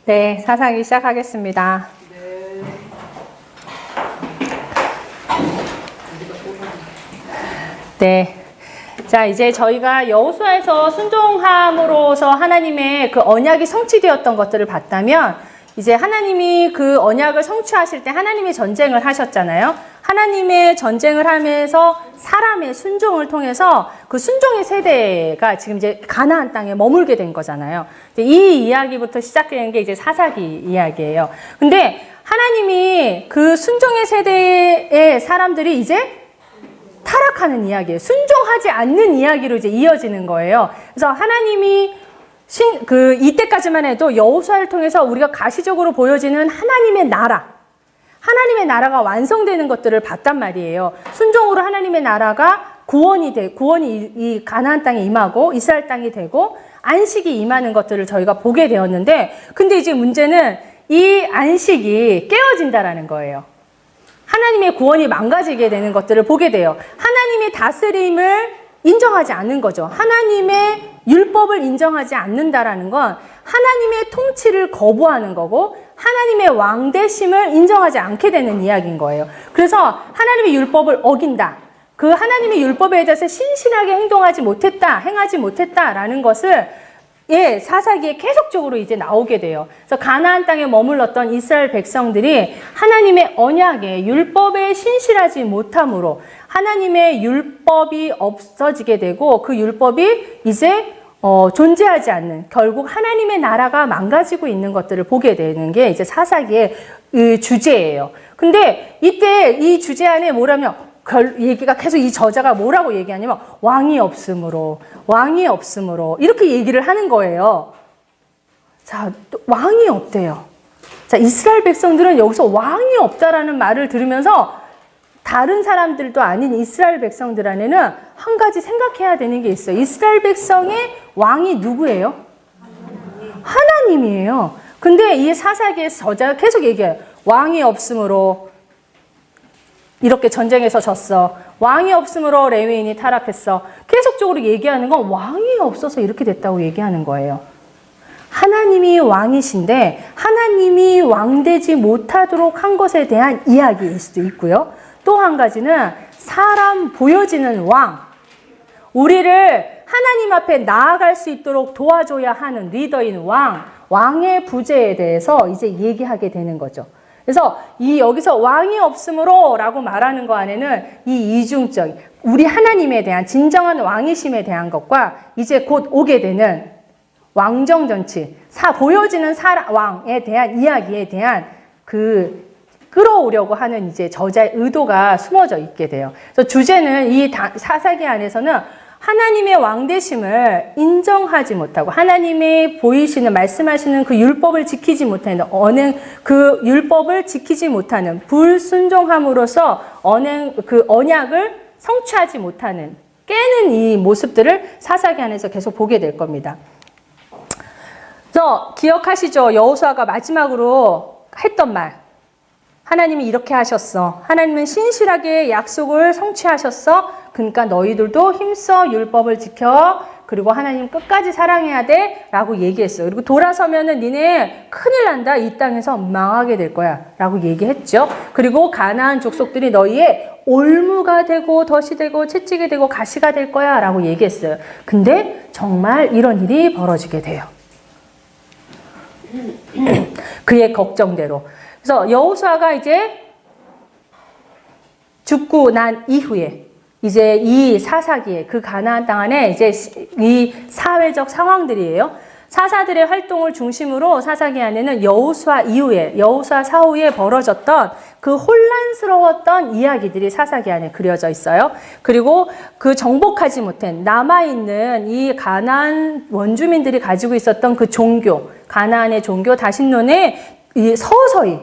네, 사사기 시작하겠습니다. 네. 자, 이제 저희가 여호수아에서 순종함으로써 하나님의 그 언약이 성취되었던 것들을 봤다면, 이제 하나님이 그 언약을 성취하실 때 하나님의 전쟁을 하셨잖아요. 하나님의 전쟁을 하면서 사람의 순종을 통해서 그 순종의 세대가 지금 이제 가나안 땅에 머물게 된 거잖아요. 이 이야기부터 시작되는 게 이제 사사기 이야기예요. 근데 하나님이 그 순종의 세대의 사람들이 이제 타락하는 이야기예요. 순종하지 않는 이야기로 이제 이어지는 거예요. 그래서 하나님이 이때까지만 해도 여호수아를 통해서 우리가 가시적으로 보여지는 하나님의 하나님의 나라가 완성되는 것들을 봤단 말이에요. 순종으로 하나님의 나라가 구원이 이 가나안 땅에 임하고 이스라엘 땅이 되고 안식이 임하는 것들을 저희가 보게 되었는데, 근데 이제 문제는 이 안식이 깨어진다라는 거예요. 하나님의 구원이 망가지게 되는 것들을 보게 돼요. 하나님의 다스림을 인정하지 않는 거죠. 하나님의 율법을 인정하지 않는다라는 건 하나님의 통치를 거부하는 거고, 하나님의 왕대심을 인정하지 않게 되는 이야기인 거예요. 그래서 하나님의 율법을 어긴다. 그 하나님의 율법에 대해서 신실하게 행하지 못했다라는 것을 사사기에 계속적으로 이제 나오게 돼요. 그래서 가나안 땅에 머물렀던 이스라엘 백성들이 하나님의 언약에 율법에 신실하지 못함으로 하나님의 율법이 없어지게 되고, 그 율법이 이제 존재하지 않는, 결국 하나님의 나라가 망가지고 있는 것들을 보게 되는 게 이제 사사기의 주제예요. 근데 이때 이 주제 안에 뭐라면 얘기가 계속, 이 저자가 뭐라고 얘기하냐면 왕이 없으므로 이렇게 얘기를 하는 거예요. 자, 왕이 없대요. 자, 이스라엘 백성들은 여기서 왕이 없다라는 말을 들으면서 다른 사람들도 아닌 이스라엘 백성들 안에는 한 가지 생각해야 되는 게 있어요. 이스라엘 백성의 왕이 누구예요? 하나님이에요. 근데 이 사사기의 저자가 계속 얘기해요. 왕이 없으므로 이렇게 전쟁에서 졌어. 왕이 없으므로 레위인이 타락했어. 계속적으로 얘기하는 건 왕이 없어서 이렇게 됐다고 얘기하는 거예요. 하나님이 왕이신데 하나님이 왕되지 못하도록 한 것에 대한 이야기일 수도 있고요. 또 한 가지는 사람 보여지는 왕, 우리를 하나님 앞에 나아갈 수 있도록 도와줘야 하는 리더인 왕의 부재에 대해서 이제 얘기하게 되는 거죠. 그래서 여기서 왕이 없으므로 라고 말하는 거 안에는 이 이중적, 우리 하나님에 대한 진정한 왕이심에 대한 것과 이제 곧 오게 되는 왕정정치, 보여지는 왕에 대한 이야기에 대한 끌어오려고 하는 이제 저자의 의도가 숨어져 있게 돼요. 그래서 주제는 이 사사기 안에서는 하나님의 왕대심을 인정하지 못하고, 하나님의 말씀하시는 그 율법을 지키지 못하는, 그 율법을 지키지 못하는, 불순종함으로써 그 언약을 성취하지 못하는, 깨는 이 모습들을 사사기 안에서 계속 보게 될 겁니다. 그래서 기억하시죠? 여호수아가 마지막으로 했던 말. 하나님이 이렇게 하셨어. 하나님은 신실하게 약속을 성취하셨어. 그러니까 너희들도 힘써 율법을 지켜. 그리고 하나님 끝까지 사랑해야 돼. 라고 얘기했어요. 그리고 돌아서면은 니네 큰일 난다. 이 땅에서 망하게 될 거야. 라고 얘기했죠. 그리고 가나안 족속들이 너희의 올무가 되고 덫이 되고 채찍이 되고 가시가 될 거야. 라고 얘기했어요. 근데 정말 이런 일이 벌어지게 돼요. 그의 걱정대로. 그래서 여호수아가 이제 죽고 난 이후에 이제 이 사사기에 그 가나안 땅 안에 이제 이 사회적 상황들이에요. 사사들의 활동을 중심으로 사사기 안에는 여호수아 사후에 벌어졌던 그 혼란스러웠던 이야기들이 사사기 안에 그려져 있어요. 그리고 그 정복하지 못한 남아있는 이 가나안 원주민들이 가지고 있었던 그 종교, 가나안의 종교 다신론에 서서히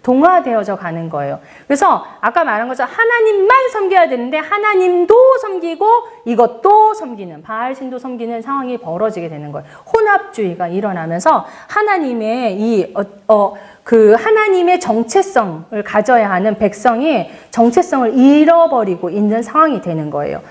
동화되어져 가는 거예요. 그래서 아까 말한 것처럼 하나님만 섬겨야 되는데 하나님도 섬기고 이것도 섬기는, 바알신도 섬기는 상황이 벌어지게 되는 거예요. 혼합주의가 일어나면서 하나님의 하나님의 정체성을 가져야 하는 백성이 정체성을 잃어버리고 있는 상황이 되는 거예요.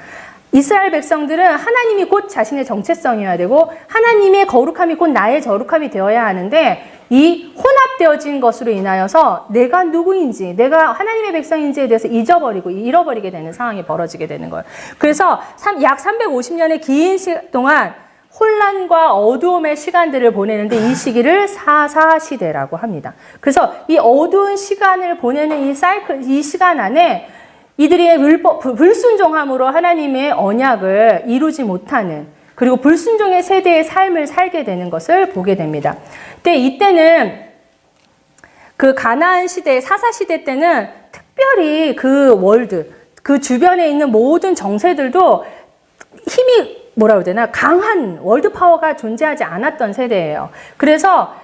이스라엘 백성들은 하나님이 곧 자신의 정체성이어야 되고 하나님의 거룩함이 곧 나의 거룩함이 되어야 하는데 이 혼합되어진 것으로 인하여서 내가 누구인지, 내가 하나님의 백성인지에 대해서 잃어버리게 되는 상황이 벌어지게 되는 거예요. 그래서 약 350년의 긴 시간 동안 혼란과 어두움의 시간들을 보내는데 이 시기를 사사시대라고 합니다. 그래서 이 어두운 시간을 보내는 이 시간 안에 이들이 불순종함으로 하나님의 언약을 이루지 못하는, 그리고 불순종의 세대의 삶을 살게 되는 것을 보게 됩니다. 근데 이때는 그 가나안 시대, 사사시대 때는 특별히 그 월드, 그 주변에 있는 모든 정세들도 힘이 강한 월드 파워가 존재하지 않았던 세대예요. 그래서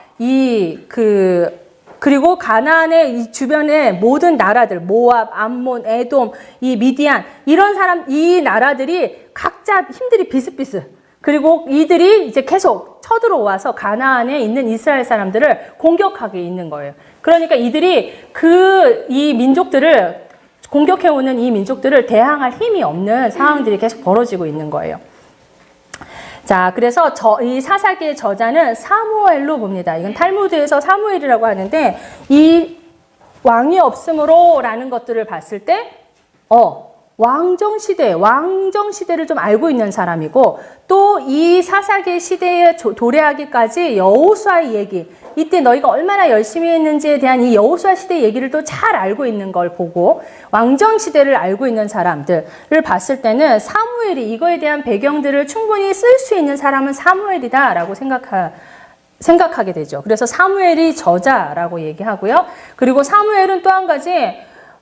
그리고 가나안의 이 주변의 모든 나라들, 모압, 암몬, 에돔, 이 미디안, 이 나라들이 각자 힘들이 비슷비슷. 그리고 이들이 이제 계속 쳐들어와서 가나안에 있는 이스라엘 사람들을 공격하게 있는 거예요. 그러니까 이들이 이 민족들을, 공격해오는 이 민족들을 대항할 힘이 없는 상황들이 계속 벌어지고 있는 거예요. 자, 그래서 이 사사기의 저자는 사무엘로 봅니다. 이건 탈무드에서 사무엘이라고 하는데, 이 왕이 없음으로 라는 것들을 봤을 때, 왕정시대를 좀 알고 있는 사람이고, 또 이 사사기 시대에 도래하기까지 여호수아의 얘기, 이때 너희가 얼마나 열심히 했는지에 대한 이 여호수아 시대 얘기를 또 잘 알고 있는 걸 보고, 왕정시대를 알고 있는 사람들을 봤을 때는 사무엘이 이거에 대한 배경들을 충분히 쓸 수 있는 사람은 사무엘이다라고 생각하게 되죠. 그래서 사무엘이 저자라고 얘기하고요. 그리고 사무엘은 또 한 가지,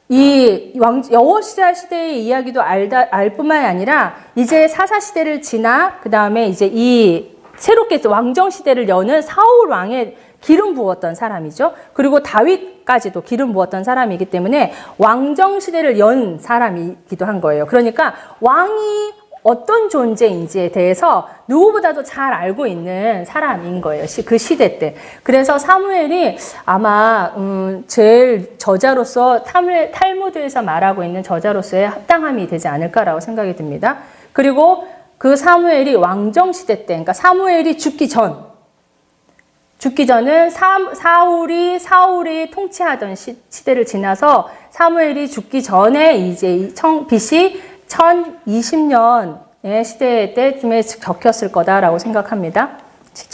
이 여호수아 시대의 이야기도 알 뿐만 아니라 이제 사사 시대를 지나 그 다음에 이제 이 새롭게 왕정 시대를 여는 사울 왕의 기름 부었던 사람이죠. 그리고 다윗까지도 기름 부었던 사람이기 때문에 왕정 시대를 연 사람이기도 한 거예요. 그러니까 왕이 어떤 존재인지에 대해서 누구보다도 잘 알고 있는 사람인 거예요. 그 시대 때. 그래서 사무엘이 아마 제일 저자로서 탈무드에서 말하고 있는 저자로서의 합당함이 되지 않을까라고 생각이 듭니다. 그리고 그 사무엘이 왕정 시대 때, 그러니까 사무엘이 죽기 전은 사울이 통치하던 시대를 지나서 사무엘이 죽기 전에 이제 BC 1020년의 시대 때쯤에 적혔을 거다라고 생각합니다.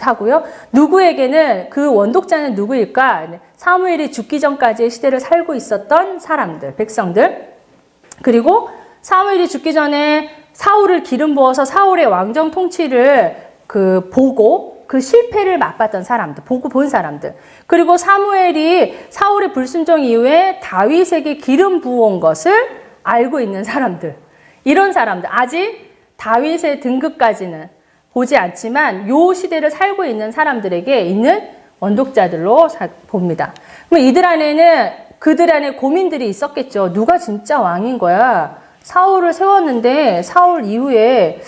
하고요. 누구에게는 그 원독자는 누구일까? 사무엘이 죽기 전까지의 시대를 살고 있었던 사람들, 백성들. 그리고 사무엘이 죽기 전에 사울을 기름 부어서 사울의 왕정 통치를 보고 그 실패를 맛봤던 사람들, 보고 본 사람들. 그리고 사무엘이 사울의 불순종 이후에 다윗에게 기름 부은 것을 알고 있는 사람들. 이런 사람들, 아직 다윗의 등급까지는 보지 않지만 요 시대를 살고 있는 사람들에게 있는 원독자들로 봅니다. 그럼 그들 안에 고민들이 있었겠죠. 누가 진짜 왕인 거야? 사울을 세웠는데 사울 이후에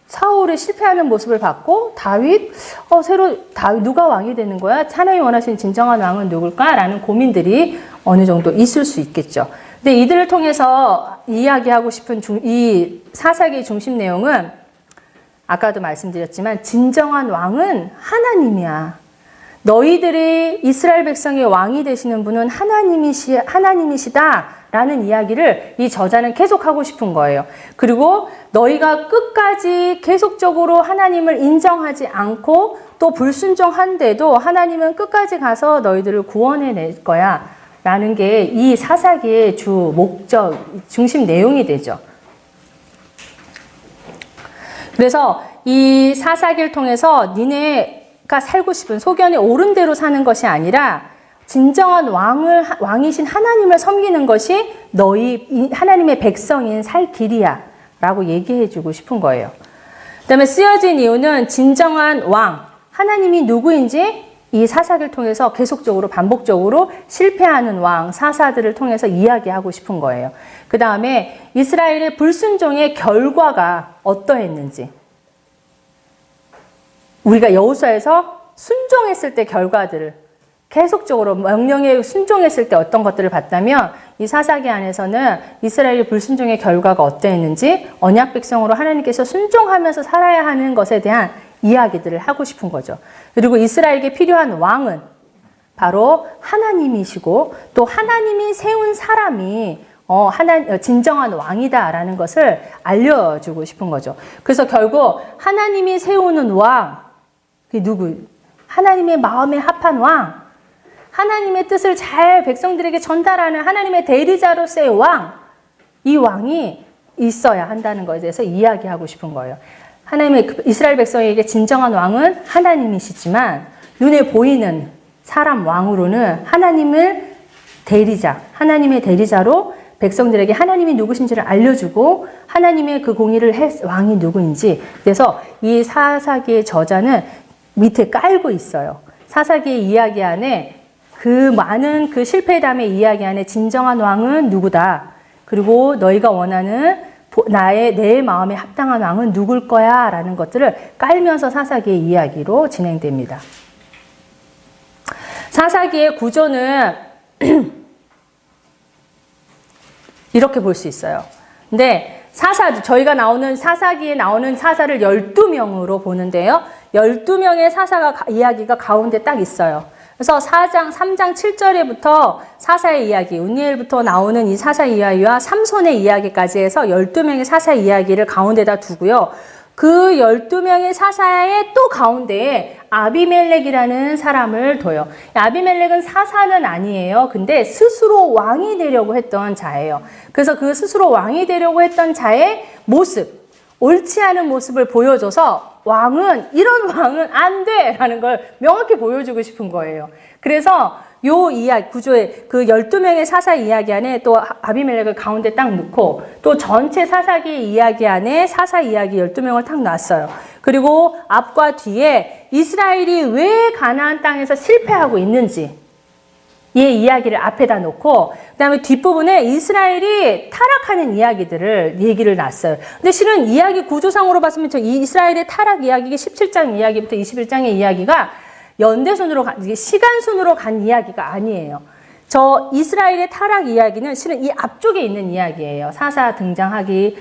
사울이 실패하는 모습을 봤고 다윗 누가 왕이 되는 거야? 하나님이 원하시는 진정한 왕은 누굴까? 라는 고민들이 어느 정도 있을 수 있겠죠. 근데 이들을 통해서 이야기하고 싶은 이 사사기의 중심 내용은 아까도 말씀드렸지만 진정한 왕은 하나님이야. 너희들이 이스라엘 백성의 왕이 되시는 분은 하나님이시다라는 이야기를 이 저자는 계속하고 싶은 거예요. 그리고 너희가 끝까지 계속적으로 하나님을 인정하지 않고 또 불순종한데도 하나님은 끝까지 가서 너희들을 구원해낼 거야. 라는 게 이 사사기의 주 목적, 중심 내용이 되죠. 그래서 이 사사기를 통해서 니네가 살고 싶은 소견에 옳은 대로 사는 것이 아니라 진정한 왕이신 하나님을 섬기는 것이 너희 하나님의 백성인 살 길이야 라고 얘기해 주고 싶은 거예요. 그 다음에 쓰여진 이유는 진정한 왕, 하나님이 누구인지 이 사사기를 통해서 계속적으로 반복적으로 실패하는 왕, 사사들을 통해서 이야기하고 싶은 거예요. 그 다음에 이스라엘의 불순종의 결과가 어떠했는지, 우리가 여호수아에서 순종했을 때 결과들을 계속적으로 명령에 순종했을 때 어떤 것들을 봤다면 이 사사기 안에서는 이스라엘의 불순종의 결과가 어떠했는지, 언약 백성으로 하나님께서 순종하면서 살아야 하는 것에 대한 이야기들을 하고 싶은 거죠. 그리고 이스라엘에게 필요한 왕은 바로 하나님이시고 또 하나님이 세운 사람이 진정한 왕이다라는 것을 알려주고 싶은 거죠. 그래서 결국 하나님이 세우는 왕, 그게 누구? 하나님의 마음에 합한 왕, 하나님의 뜻을 잘 백성들에게 전달하는 하나님의 대리자로서의 왕, 이 왕이 있어야 한다는 것에 대해서 이야기하고 싶은 거예요. 하나님의 이스라엘 백성에게 진정한 왕은 하나님이시지만 눈에 보이는 사람 왕으로는 하나님의 대리자로 백성들에게 하나님이 누구신지를 알려주고 하나님의 그 공의를 왕이 누구인지. 그래서 이 사사기의 저자는 밑에 깔고 있어요. 사사기의 이야기 안에 그 많은 그 실패의 담의 이야기 안에 진정한 왕은 누구다. 그리고 너희가 원하는 내 마음에 합당한 왕은 누굴 거야 라는 것들을 깔면서 사사기의 이야기로 진행됩니다. 사사기의 구조는 이렇게 볼 수 있어요. 근데 저희가 나오는 사사기에 나오는 사사를 12명으로 보는데요. 12명의 이야기가 가운데 딱 있어요. 그래서 3장 7절에부터 사사의 이야기, 운니엘부터 나오는 이 사사 이야기와 삼손의 이야기까지 해서 12명의 사사 이야기를 가운데다 두고요. 그 12명의 사사의 또 가운데에 아비멜렉이라는 사람을 둬요. 아비멜렉은 사사는 아니에요. 근데 스스로 왕이 되려고 했던 자예요. 그래서 그 스스로 왕이 되려고 했던 자의 모습, 옳지 않은 모습을 보여줘서 이런 왕은 안 돼! 라는 걸 명확히 보여주고 싶은 거예요. 그래서 요 구조에 그 12명의 사사 이야기 안에 또 아비멜렉을 가운데 딱 넣고 또 전체 사사기 이야기 안에 사사 이야기 12명을 딱 놨어요. 그리고 앞과 뒤에 이스라엘이 왜 가나안 땅에서 실패하고 있는지 이 이야기를 앞에다 놓고 그다음에 뒷부분에 이스라엘이 타락하는 얘기를 놨어요. 근데 실은 이야기 구조상으로 봤으면 이 이스라엘의 타락 이야기 17장 이야기부터 21장의 이야기가 연대순으로 시간순으로 간 이야기가 아니에요. 저 이스라엘의 타락 이야기는 실은 이 앞쪽에 있는 이야기예요. 사사 등장하기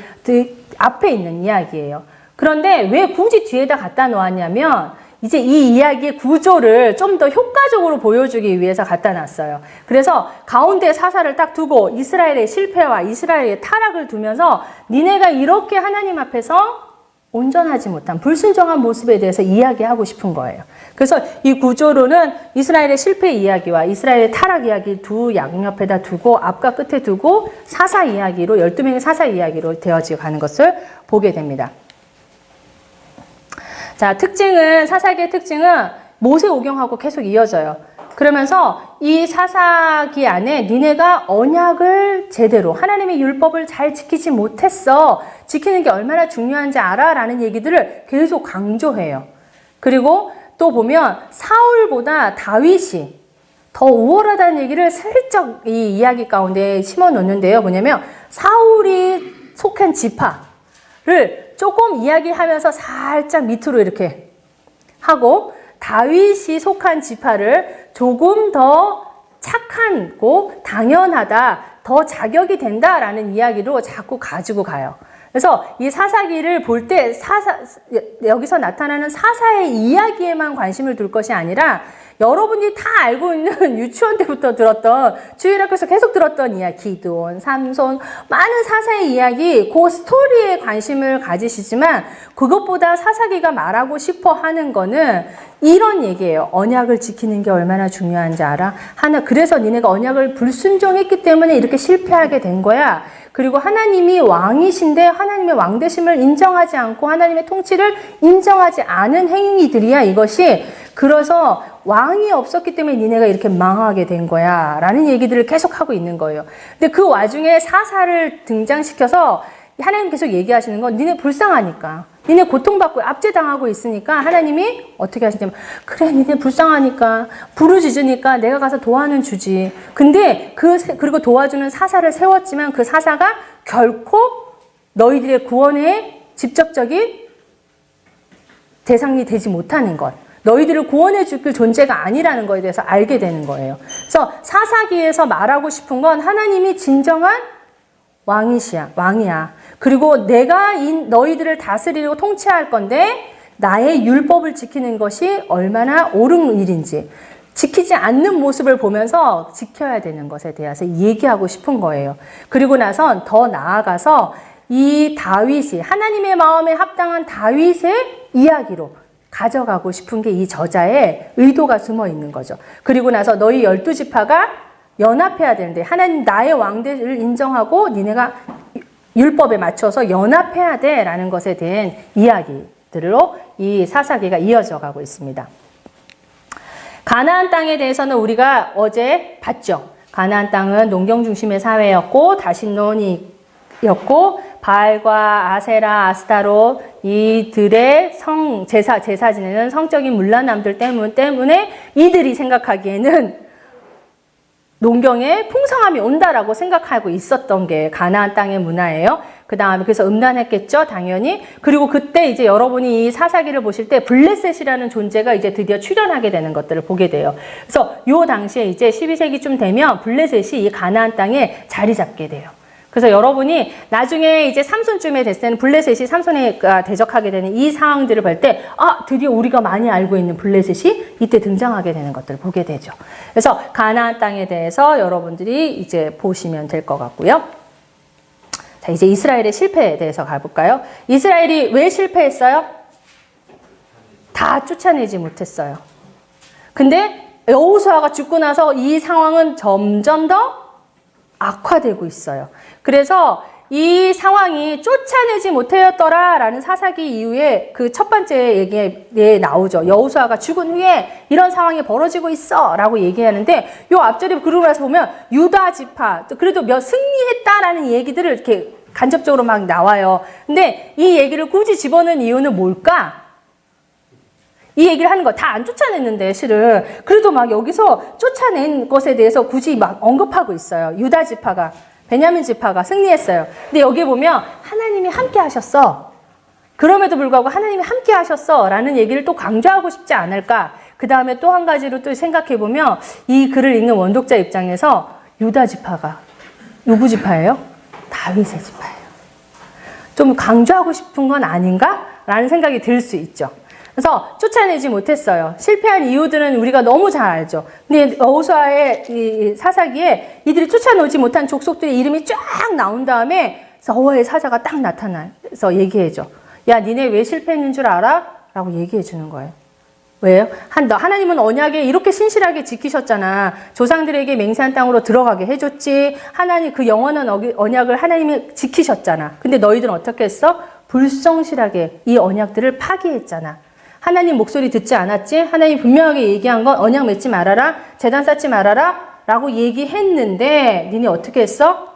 앞에 있는 이야기예요. 그런데 왜 굳이 뒤에다 갖다 놓았냐면 이제 이 이야기의 구조를 좀 더 효과적으로 보여주기 위해서 갖다 놨어요. 그래서 가운데 사사를 딱 두고 이스라엘의 실패와 이스라엘의 타락을 두면서 니네가 이렇게 하나님 앞에서 온전하지 못한 불순종한 모습에 대해서 이야기하고 싶은 거예요. 그래서 이 구조로는 이스라엘의 실패 이야기와 이스라엘의 타락 이야기 두 양옆에다 두고 앞과 끝에 두고 사사 이야기로 12명의 사사 이야기로 되어져 가는 것을 보게 됩니다. 자, 사사기의 특징은 모세오경하고 계속 이어져요. 그러면서 이 사사기 안에 니네가 언약을 제대로 하나님의 율법을 잘 지키지 못했어. 지키는 게 얼마나 중요한지 알아? 라는 얘기들을 계속 강조해요. 그리고 또 보면 사울보다 다윗이 더 우월하다는 얘기를 슬쩍 이 이야기 가운데 심어 놓는데요. 뭐냐면 사울이 속한 지파를 조금 이야기하면서 살짝 밑으로 이렇게 하고 다윗이 속한 지파를 조금 더 착하고 당연하다, 더 자격이 된다라는 이야기로 자꾸 가지고 가요. 그래서 이 사사기를 볼 때 여기서 나타나는 사사의 이야기에만 관심을 둘 것이 아니라 여러분이 다 알고 있는 유치원 때부터 들었던 주일학교에서 계속 들었던 이야기, 기드온, 삼손, 많은 사사의 이야기, 그 스토리에 관심을 가지시지만 그것보다 사사기가 말하고 싶어 하는 거는 이런 얘기예요. 언약을 지키는 게 얼마나 중요한지 알아? 그래서 니네가 언약을 불순종했기 때문에 이렇게 실패하게 된 거야. 그리고 하나님이 왕이신데 하나님의 왕되심을 인정하지 않고 하나님의 통치를 인정하지 않은 행위들이야, 이것이. 그래서 왕이 없었기 때문에 니네가 이렇게 망하게 된 거야 라는 얘기들을 계속 하고 있는 거예요. 근데 그 와중에 사사를 등장시켜서 하나님 계속 얘기하시는 건 니네 불쌍하니까, 니네 고통받고 압제당하고 있으니까 하나님이 어떻게 하시냐면, 그래 니네 불쌍하니까 부르짖으니까 내가 가서 도와는 주지. 근데 그리고 도와주는 사사를 세웠지만 그 사사가 결코 너희들의 구원의 직접적인 대상이 되지 못하는 것, 너희들을 구원해 줄 존재가 아니라는 것에 대해서 알게 되는 거예요. 그래서 사사기에서 말하고 싶은 건 하나님이 진정한 왕이야. 그리고 내가 너희들을 다스리고 통치할 건데 나의 율법을 지키는 것이 얼마나 옳은 일인지, 지키지 않는 모습을 보면서 지켜야 되는 것에 대해서 얘기하고 싶은 거예요. 그리고 나선 더 나아가서 이 다윗이 하나님의 마음에 합당한 다윗의 이야기로 가져가고 싶은 게 이 저자의 의도가 숨어 있는 거죠. 그리고 나서 너희 12지파가 연합해야 되는데 하나님 나의 왕들을 인정하고 니네가 율법에 맞춰서 연합해야 돼 라는 것에 대한 이야기들로 이 사사기가 이어져 가고 있습니다. 가나안 땅에 대해서는 우리가 어제 봤죠. 가나안 땅은 농경 중심의 사회였고 다신론이었고 바알과 아세라, 아스타롯 이들의 제사 지내는 성적인 문란남들 때문에 이들이 생각하기에는 농경에 풍성함이 온다라고 생각하고 있었던 게 가나안 땅의 문화예요. 그 다음에 그래서 음란했겠죠, 당연히. 그리고 그때 이제 여러분이 이 사사기를 보실 때 블레셋이라는 존재가 이제 드디어 출현하게 되는 것들을 보게 돼요. 그래서 요 당시에 이제 12세기쯤 되면 블레셋이 이 가나안 땅에 자리 잡게 돼요. 그래서 여러분이 나중에 이제 삼손쯤에 됐을 때는 블레셋이 삼손에 대적하게 되는 이 상황들을 볼 때, 아, 드디어 우리가 많이 알고 있는 블레셋이 이때 등장하게 되는 것들을 보게 되죠. 그래서 가나안 땅에 대해서 여러분들이 이제 보시면 될 것 같고요. 자, 이제 이스라엘의 실패에 대해서 가볼까요? 이스라엘이 왜 실패했어요? 다 쫓아내지 못했어요. 근데 여호수아가 죽고 나서 이 상황은 점점 더 악화되고 있어요. 그래서 이 상황이 쫓아내지 못하였더라라는 사사기 이후에 그 첫 번째 얘기에 나오죠. 여호수아가 죽은 후에 이런 상황이 벌어지고 있어라고 얘기하는데 요 앞절에 그러고 나서 보면 유다 지파 그래도 승리했다라는 얘기들을 이렇게 간접적으로 막 나와요. 근데 이 얘기를 굳이 집어넣은 이유는 뭘까? 이 얘기를 하는 거 다 안 쫓아냈는데 실은 그래도 막 여기서 쫓아낸 것에 대해서 굳이 막 언급하고 있어요. 유다 지파가 베냐민 지파가 승리했어요. 근데 여기 보면 하나님이 함께 하셨어. 그럼에도 불구하고 하나님이 함께 하셨어 라는 얘기를 또 강조하고 싶지 않을까. 그 다음에 또 한 가지로 또 생각해 보면 이 글을 읽는 원독자 입장에서 유다 지파가 누구 지파예요? 다윗의 지파예요. 좀 강조하고 싶은 건 아닌가? 라는 생각이 들 수 있죠. 그래서 쫓아내지 못했어요. 실패한 이유들은 우리가 너무 잘 알죠. 근데 여호수아의 이 사사기에 이들이 쫓아내지 못한 족속들의 이름이 쫙 나온 다음에 여호와의 사자가 딱 나타나서 얘기해줘. 야, 니네 왜 실패했는 줄 알아? 라고 얘기해 주는 거예요. 왜요? 하나님은 언약에 이렇게 신실하게 지키셨잖아. 조상들에게 맹세한 땅으로 들어가게 해줬지. 하나님 그 영원한 언약을 하나님이 지키셨잖아. 근데 너희들은 어떻게 했어? 불성실하게 이 언약들을 파기했잖아. 하나님 목소리 듣지 않았지? 하나님 분명하게 얘기한 건 언약 맺지 말아라. 제단 쌓지 말아라. 라고 얘기했는데 니네 어떻게 했어?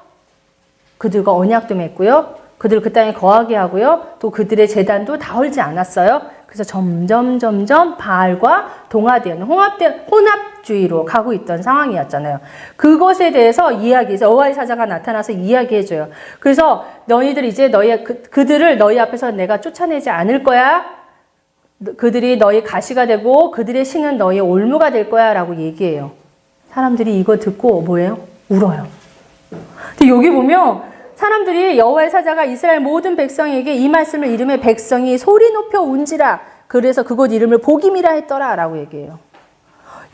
그들과 언약도 맺고요. 그들 그 땅에 거하게 하고요. 또 그들의 제단도 다 헐지 않았어요. 그래서 점점 바알과 동화되는 혼합주의로 가고 있던 상황이었잖아요. 그것에 대해서 이야기해서 여호와의 사자가 나타나서 이야기해줘요. 그래서 너희들 이제 그들을 너희 앞에서 내가 쫓아내지 않을 거야. 그들이 너희 가시가 되고 그들의 신은 너희의 올무가 될 거야 라고 얘기해요. 사람들이 이거 듣고 뭐예요? 울어요. 근데 여기 보면 사람들이 여호와의 사자가 이스라엘 모든 백성에게 이 말씀을 이름에 백성이 소리 높여 운지라 그래서 그곳 이름을 복임이라 했더라 라고 얘기해요.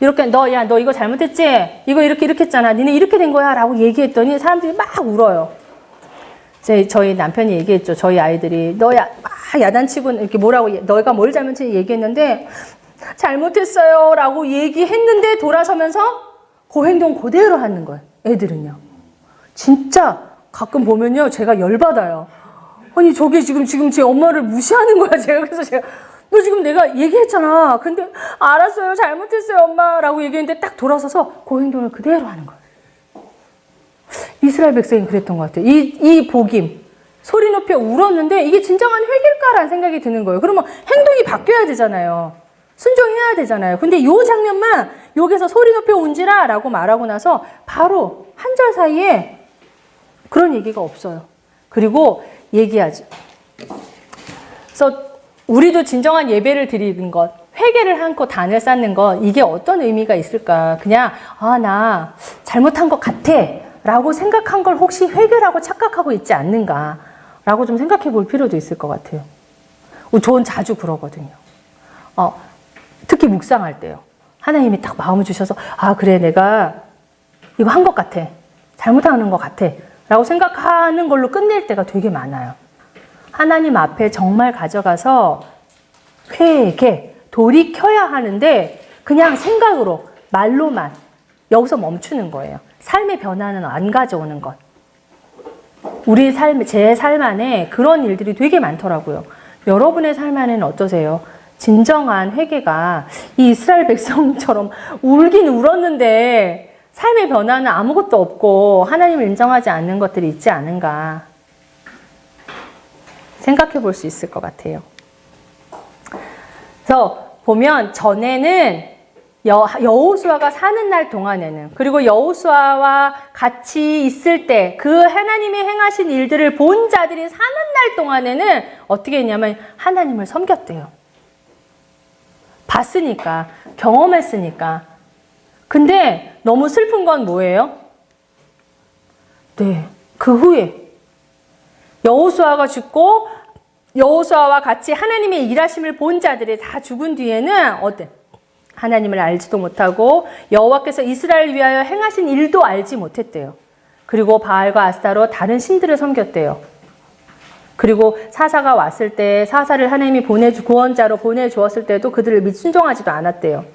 이렇게 너 이거 잘못했지? 이거 이렇게 했잖아. 니네 이렇게 된 거야 라고 얘기했더니 사람들이 막 울어요. 저희 남편이 얘기했죠. 저희 아이들이 너야 막 야단치고 이렇게 뭐라고 너희가 뭘 잘못했는지 얘기했는데 잘못했어요 라고 얘기했는데 돌아서면서 그 행동 그대로 하는 거예요. 애들은요. 진짜 가끔 보면요 제가 열받아요. 아니 저게 지금 제 엄마를 무시하는 거야. 그래서 제가 너 지금 내가 얘기했잖아. 근데 알았어요 잘못했어요 엄마 라고 얘기했는데 딱 돌아서서 그 행동을 그대로 하는 거예요. 이스라엘 백성이 그랬던 것 같아요. 이 복임 소리 높여 울었는데 이게 진정한 회개일까라는 생각이 드는 거예요. 그러면 행동이 바뀌어야 되잖아요. 순종해야 되잖아요. 근데 이 장면만 여기서 소리 높여 운지라 라고 말하고 나서 바로 한 절 사이에 그런 얘기가 없어요. 그리고 얘기하지. 그래서 우리도 진정한 예배를 드리는 것, 회개를 한고 단을 쌓는 것, 이게 어떤 의미가 있을까? 그냥 나 잘못한 것 같아 라고 생각한 걸 혹시 회개라고 착각하고 있지 않는가 라고 좀 생각해 볼 필요도 있을 것 같아요. 저는 자주 그러거든요. 특히 묵상할 때요. 하나님이 딱 마음을 주셔서 아 그래 내가 이거 한 것 같아. 잘못하는 것 같아. 라고 생각하는 걸로 끝낼 때가 되게 많아요. 하나님 앞에 정말 가져가서 회개, 돌이켜야 하는데 그냥 생각으로, 말로만 여기서 멈추는 거예요. 삶의 변화는 안 가져오는 것. 우리 삶, 제 삶 안에 그런 일들이 되게 많더라고요. 여러분의 삶 안에는 어떠세요? 진정한 회개가 이 이스라엘 백성처럼 울긴 울었는데 삶의 변화는 아무것도 없고 하나님을 인정하지 않는 것들이 있지 않은가 생각해 볼 수 있을 것 같아요. 그래서 보면 전에는 여호수아가 사는 날 동안에는 그리고 여호수아와 같이 있을 때 그 하나님이 행하신 일들을 본 자들이 사는 날 동안에는 어떻게 했냐면 하나님을 섬겼대요. 봤으니까, 경험했으니까. 근데 너무 슬픈 건 뭐예요? 네, 그 후에 여호수아가 죽고 여호수아와 같이 하나님의 일하심을 본 자들이 다 죽은 뒤에는 어때? 하나님을 알지도 못하고 여호와께서 이스라엘을 위하여 행하신 일도 알지 못했대요. 그리고 바알과 아스타로 다른 신들을 섬겼대요. 그리고 사사가 왔을 때 사사를 하나님이 구원자로 보내주었을 때도 그들을 순종하지도 않았대요.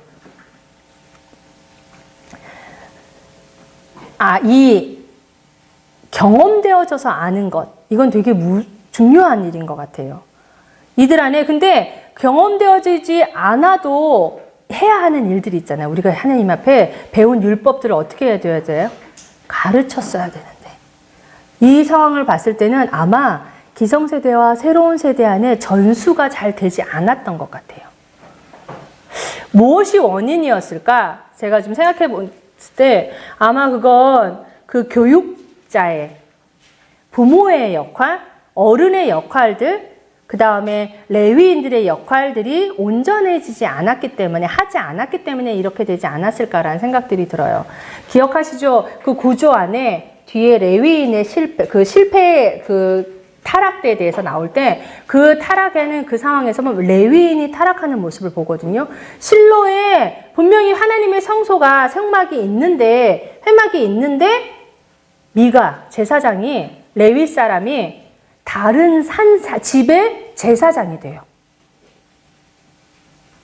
이 경험되어져서 아는 것, 이건 되게 중요한 일인 것 같아요. 이들 안에 근데 경험되어지지 않아도 해야 하는 일들이 있잖아요. 우리가 하나님 앞에 배운 율법들을 어떻게 해야 돼요? 가르쳤어야 되는데 이 상황을 봤을 때는 아마 기성세대와 새로운 세대 안에 전수가 잘 되지 않았던 것 같아요. 무엇이 원인이었을까? 제가 좀 생각해 봤을 때 아마 그건 그 교육자의, 부모의 역할, 어른의 역할들, 그 다음에 레위인들의 역할들이 온전해지지 않았기 때문에, 하지 않았기 때문에 이렇게 되지 않았을까라는 생각들이 들어요. 기억하시죠? 그 구조 안에 뒤에 레위인의 실패, 타락에 대해서 나올 때 그 타락에는 그 상황에서 레위인이 타락하는 모습을 보거든요. 실로에 분명히 하나님의 성소가 회막이 있는데 미가 제사장이 레위 사람이 다른 집의 제사장이 돼요.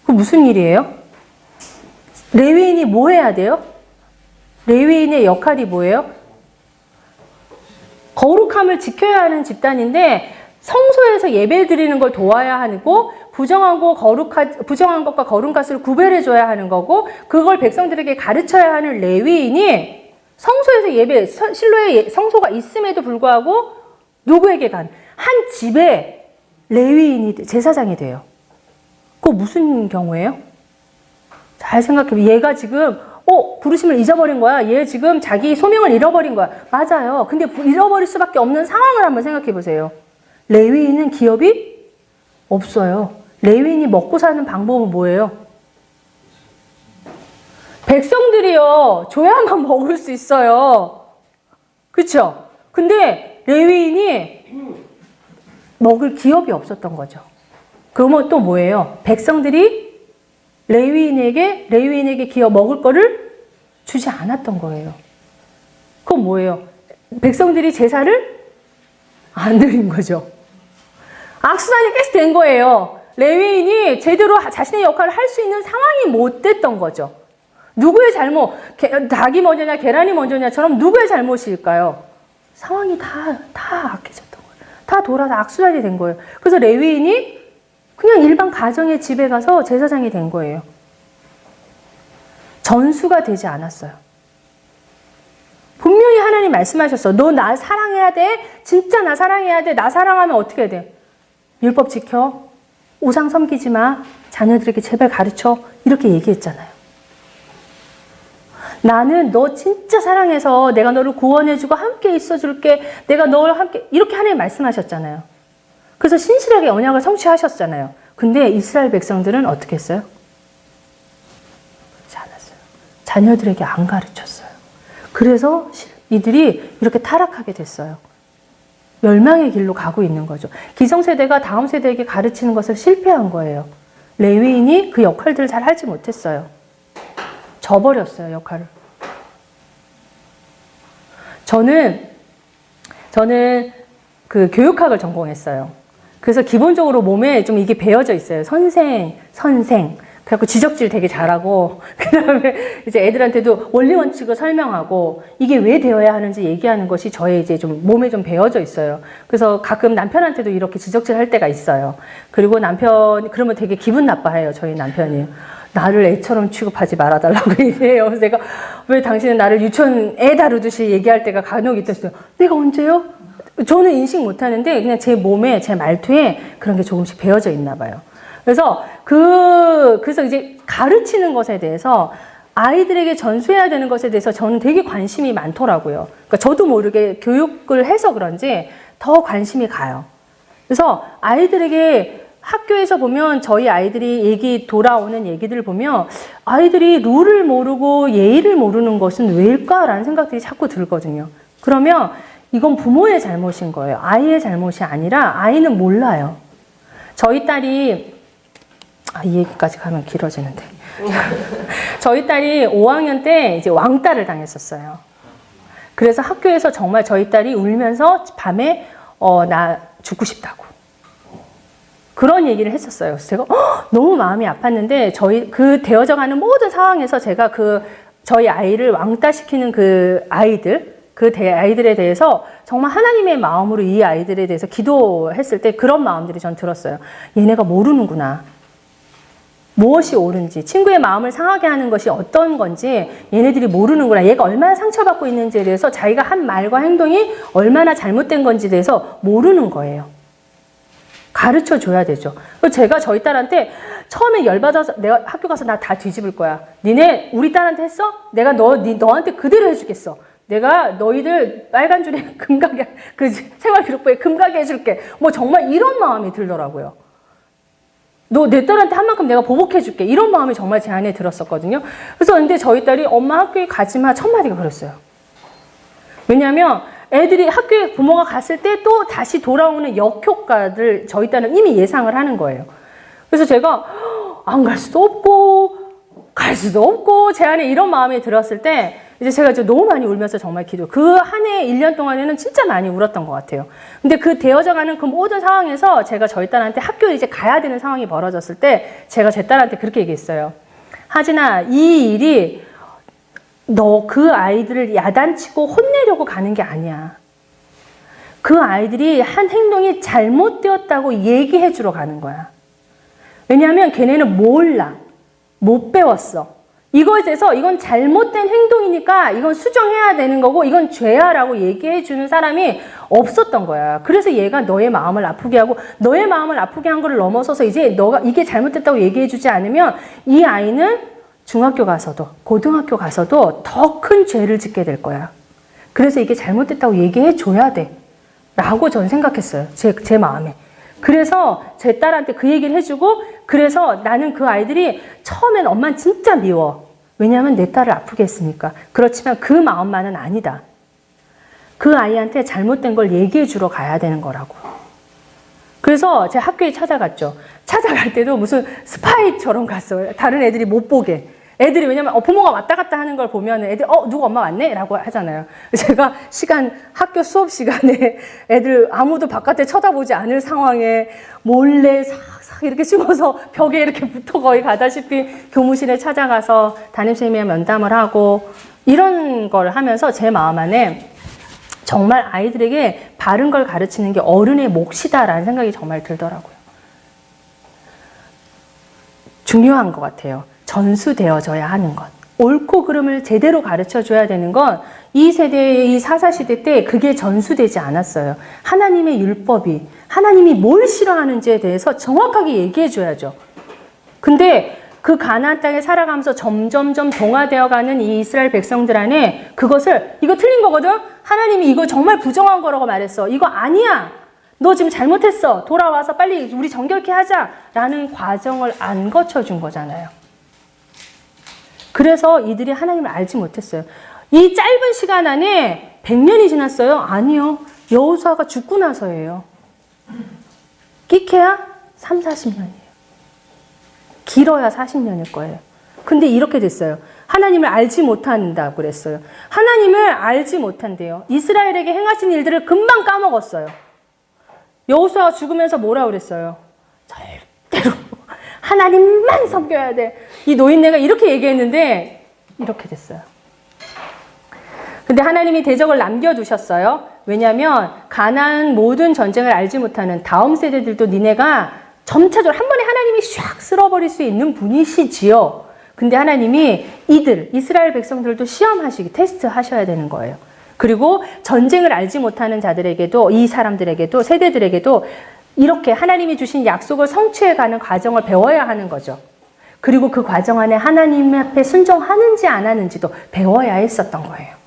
그 무슨 일이에요? 레위인이 뭐 해야 돼요? 레위인의 역할이 뭐예요? 거룩함을 지켜야 하는 집단인데 성소에서 예배 드리는 걸 도와야 하고 부정한 것과 거룩한 것을 구별해줘야 하는 거고 그걸 백성들에게 가르쳐야 하는 레위인이 성소에서 실로에 성소가 있음에도 불구하고 누구에게 한 집에 레위인이 제사장이 돼요. 그거 무슨 경우예요? 잘 생각해보면 얘가 지금 부르심을 잊어버린 거야. 얘 지금 자기 소명을 잃어버린 거야. 맞아요. 근데 잃어버릴 수밖에 없는 상황을 한번 생각해 보세요. 레위인은 기업이 없어요. 레위인이 먹고 사는 방법은 뭐예요? 백성들이요. 줘야만 먹을 수 있어요. 그렇죠? 근데 레위인이 먹을 기업이 없었던 거죠. 그러면 또 뭐예요? 백성들이 레위인에게 먹을 거를 주지 않았던 거예요. 그건 뭐예요? 백성들이 제사를 안 드린 거죠. 악순환이 계속 된 거예요. 레위인이 제대로 자신의 역할을 할 수 있는 상황이 못 됐던 거죠. 누구의 잘못, 닭이 먼저냐 계란이 먼저냐처럼 누구의 잘못일까요? 상황이 다 악해졌던 거예요. 다 돌아서 악순환이 된 거예요. 그래서 레위인이 그냥 일반 가정의 집에 가서 제사장이 된 거예요. 전수가 되지 않았어요. 분명히 하나님 말씀하셨어. 너 나 사랑해야 돼. 진짜 나 사랑해야 돼. 나 사랑하면 어떻게 해야 돼? 율법 지켜. 우상 섬기지 마. 자녀들에게 제발 가르쳐. 이렇게 얘기했잖아요. 나는 너 진짜 사랑해서 내가 너를 구원해주고 함께 있어줄게. 내가 너를 함께 이렇게 하나님 말씀하셨잖아요. 그래서 신실하게 언약을 성취하셨잖아요. 근데 이스라엘 백성들은 어떻게 했어요? 그렇지 않았어요. 자녀들에게 안 가르쳤어요. 그래서 이들이 이렇게 타락하게 됐어요. 멸망의 길로 가고 있는 거죠. 기성세대가 다음 세대에게 가르치는 것을 실패한 거예요. 레위인이 그 역할들을 잘 하지 못했어요. 져버렸어요, 역할을. 저는 그 교육학을 전공했어요. 그래서 기본적으로 몸에 좀 이게 배어져 있어요. 선생. 그래갖고 지적질 되게 잘하고, 그 다음에 이제 애들한테도 원리 원칙을 설명하고, 이게 왜 되어야 하는지 얘기하는 것이 저의 이제 좀 몸에 좀 배어져 있어요. 그래서 가끔 남편한테도 이렇게 지적질 할 때가 있어요. 그리고 그러면 되게 기분 나빠해요, 저희 남편이. 나를 애처럼 취급하지 말아달라고 얘기해요. 그래서 내가 왜 당신은 나를 유치원 애 다루듯이 얘기할 때가 간혹 있었어요. 내가 언제요? 저는 인식 못 하는데 그냥 제 몸에, 제 말투에 그런 게 조금씩 배어져 있나 봐요. 그래서 그래서 이제 가르치는 것에 대해서 아이들에게 전수해야 되는 것에 대해서 저는 되게 관심이 많더라고요. 그러니까 저도 모르게 교육을 해서 그런지 더 관심이 가요. 그래서 아이들에게 학교에서 보면 저희 아이들이 돌아오는 얘기들을 보면 아이들이 룰을 모르고 예의를 모르는 것은 왜일까라는 생각들이 자꾸 들거든요. 그러면 이건 부모의 잘못인 거예요. 아이의 잘못이 아니라 아이는 몰라요. 저희 딸이 이 얘기까지 가면 길어지는데 저희 딸이 5학년 때 이제 왕따를 당했었어요. 그래서 학교에서 정말 저희 딸이 울면서 밤에 나 죽고 싶다고 그런 얘기를 했었어요. 그래서 제가 너무 마음이 아팠는데 저희 그 되어져가는 모든 상황에서 제가 저희 아이를 왕따시키는 그 아이들에 대해서 정말 하나님의 마음으로 이 아이들에 대해서 기도했을 때 그런 마음들이 전 들었어요. 얘네가 모르는구나. 무엇이 옳은지, 친구의 마음을 상하게 하는 것이 어떤 건지 얘네들이 모르는구나. 얘가 얼마나 상처받고 있는지에 대해서 자기가 한 말과 행동이 얼마나 잘못된 건지에 대해서 모르는 거예요. 가르쳐 줘야 되죠. 제가 저희 딸한테 처음에 열받아서 내가 학교 가서 나 다 뒤집을 거야. 니네 우리 딸한테 했어? 내가 너한테 그대로 해주겠어. 내가 너희들 빨간 줄에 금가게, 생활기록부에 금가게 해줄게. 뭐 정말 이런 마음이 들더라고요. 너 내 딸한테 한 만큼 내가 보복해줄게. 이런 마음이 정말 제 안에 들었었거든요. 그래서 근데 저희 딸이 엄마 학교에 가지마 첫 마디가 그랬어요. 왜냐하면 애들이 학교에 부모가 갔을 때 또 다시 돌아오는 역효과를 저희 딸은 이미 예상을 하는 거예요. 그래서 제가 안 갈 수도 없고 갈 수도 없고 제 안에 이런 마음이 들었을 때 이제 제가 너무 많이 울면서 정말 그 한 해 1년 동안에는 진짜 많이 울었던 것 같아요. 근데 그 되어져가는 그 모든 상황에서 제가 저희 딸한테 학교에 이제 가야 되는 상황이 벌어졌을 때 제가 제 딸한테 그렇게 얘기했어요. 하진아, 이 일이 너 그 아이들을 야단치고 혼내려고 가는 게 아니야. 그 아이들이 한 행동이 잘못되었다고 얘기해 주러 가는 거야. 왜냐하면 걔네는 몰라. 못 배웠어. 이거에 대해서 이건 잘못된 행동이니까 이건 수정해야 되는 거고 이건 죄야 라고 얘기해 주는 사람이 없었던 거야. 그래서 얘가 너의 마음을 아프게 하고 너의 마음을 아프게 한 거를 넘어서서 이제 너가 이게 잘못됐다고 얘기해 주지 않으면 이 아이는 중학교 가서도 고등학교 가서도 더 큰 죄를 짓게 될 거야. 그래서 이게 잘못됐다고 얘기해 줘야 돼 라고 전 생각했어요. 제 마음에. 그래서 제 딸한테 그 얘기를 해주고 그래서 나는 그 아이들이 처음엔 엄마는 진짜 미워. 왜냐하면 내 딸을 아프게 했으니까. 그렇지만 그 마음만은 아니다. 그 아이한테 잘못된 걸 얘기해 주러 가야 되는 거라고. 그래서 제 학교에 찾아갔죠. 찾아갈 때도 무슨 스파이처럼 갔어요. 다른 애들이 못 보게. 애들이 왜냐면 부모가 왔다 갔다 하는 걸 보면 애들 누가 엄마 왔네? 라고 하잖아요. 제가 학교 수업 시간에 애들 아무도 바깥에 쳐다보지 않을 상황에 몰래 싹싹 이렇게 숨어서 벽에 이렇게 붙어 거의 가다시피 교무실에 찾아가서 담임선생님이랑 면담을 하고 이런 걸 하면서 제 마음 안에 정말 아이들에게 바른 걸 가르치는 게 어른의 몫이다라는 생각이 정말 들더라고요. 중요한 것 같아요. 전수되어져야 하는 것. 옳고 그름을 제대로 가르쳐줘야 되는 건 이 세대의 이 사사시대 때 그게 전수되지 않았어요. 하나님의 율법이 하나님이 뭘 싫어하는지에 대해서 정확하게 얘기해줘야죠. 근데 그 가나안 땅에 살아가면서 점점점 동화되어가는 이 이스라엘 백성들 안에 이거 틀린 거거든? 하나님이 이거 정말 부정한 거라고 말했어. 이거 아니야. 너 지금 잘못했어. 돌아와서 빨리 우리 정결케 하자. 라는 과정을 안 거쳐준 거잖아요. 그래서 이들이 하나님을 알지 못했어요. 이 짧은 시간 안에 100년이 지났어요? 아니요. 여호수아가 죽고 나서예요. 끼케야 3, 40년이에요. 길어야 40년일 거예요. 근데 이렇게 됐어요. 하나님을 알지 못한다고 그랬어요. 하나님을 알지 못한대요. 이스라엘에게 행하신 일들을 금방 까먹었어요. 여호수아가 죽으면서 뭐라 그랬어요? 절대로 하나님만 섬겨야 돼. 이 노인네가 이렇게 얘기했는데 이렇게 됐어요. 근데 하나님이 대적을 남겨두셨어요. 왜냐하면 가나안 모든 전쟁을 알지 못하는 다음 세대들도 니네가 점차적으로 한 번에 하나님이 샥 쓸어버릴 수 있는 분이시지요. 근데 하나님이 이스라엘 백성들도 시험하시기, 테스트 하셔야 되는 거예요. 그리고 전쟁을 알지 못하는 자들에게도, 이 사람들에게도, 세대들에게도 이렇게 하나님이 주신 약속을 성취해가는 과정을 배워야 하는 거죠. 그리고 그 과정 안에 하나님 앞에 순종하는지 안 하는지도 배워야 했었던 거예요.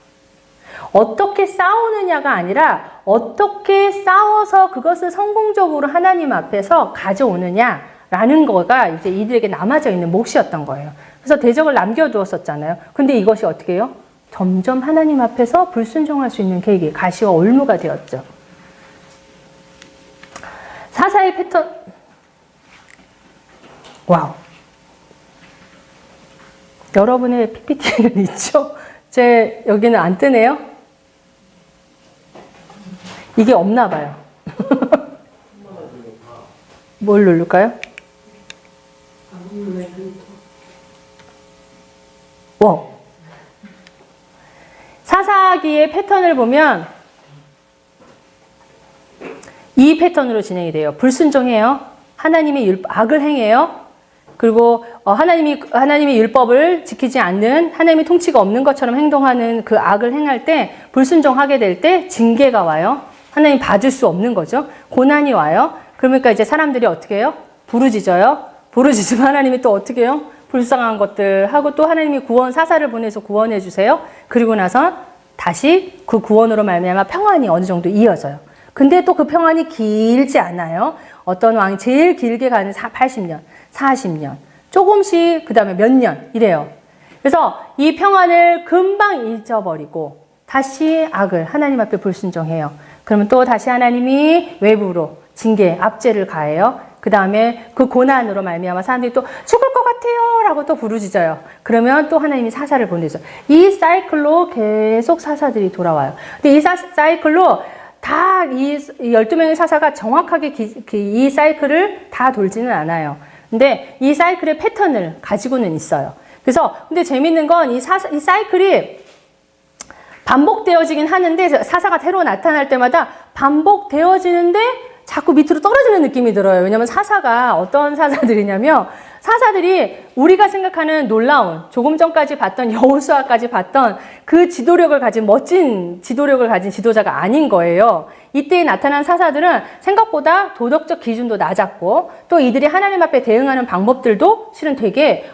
어떻게 싸우느냐가 아니라 어떻게 싸워서 그것을 성공적으로 하나님 앞에서 가져오느냐라는 거가 이제 이들에게 남아져 있는 몫이었던 거예요. 그래서 대적을 남겨두었었잖아요. 근데 이것이 어떻게 해요? 점점 하나님 앞에서 불순종할 수 있는 계기, 가시와 올무가 되었죠. 사사의 패턴, 와우. 여러분의 PPT는 있죠? 제 여기는 안 뜨네요? 이게 없나 봐요. 뭘 누를까요? 와. 사사기의 패턴을 보면 이 패턴으로 진행이 돼요. 불순종해요. 하나님의 악을 행해요. 그리고 하나님의 율법을 지키지 않는, 하나님의 통치가 없는 것처럼 행동하는 그 악을 행할 때, 불순종하게 될 때 징계가 와요. 하나님 봐줄 수 없는 거죠. 고난이 와요. 그러니까 이제 사람들이 어떻게 해요? 부르짖어요. 부르짖으면 하나님이 또 어떻게 해요? 불쌍한 것들 하고 또 하나님이 사사를 보내서 구원해 주세요. 그리고 나서 다시 그 구원으로 말미암아 평안이 어느 정도 이어져요. 근데 또 그 평안이 길지 않아요. 어떤 왕이 제일 길게 가는 80년, 40년, 조금씩 그 다음에 몇 년 이래요. 그래서 이 평안을 금방 잊어버리고 다시 악을 하나님 앞에 불순종해요. 그러면 또 다시 하나님이 외부로 징계, 압제를 가해요. 그 다음에 그 고난으로 말미암아 사람들이 또 죽을 것 같아요 라고 또 부르짖어요. 그러면 또 하나님이 사사를 보내죠. 이 사이클로 계속 사사들이 돌아와요. 근데 이 사이클로 다 이 12명의 사사가 정확하게 이 사이클을 다 돌지는 않아요. 근데 이 사이클의 패턴을 가지고는 있어요. 그래서 근데 재밌는 건 이 사이클이 반복되어지긴 하는데 사사가 새로 나타날 때마다 반복되어지는데 자꾸 밑으로 떨어지는 느낌이 들어요. 왜냐면 사사가 어떤 사사들이냐면 사사들이 우리가 생각하는 놀라운 조금 전까지 봤던 여호수아까지 봤던 그 지도력을 가진 멋진 지도력을 가진 지도자가 아닌 거예요. 이때 나타난 사사들은 생각보다 도덕적 기준도 낮았고 또 이들이 하나님 앞에 대응하는 방법들도 실은 되게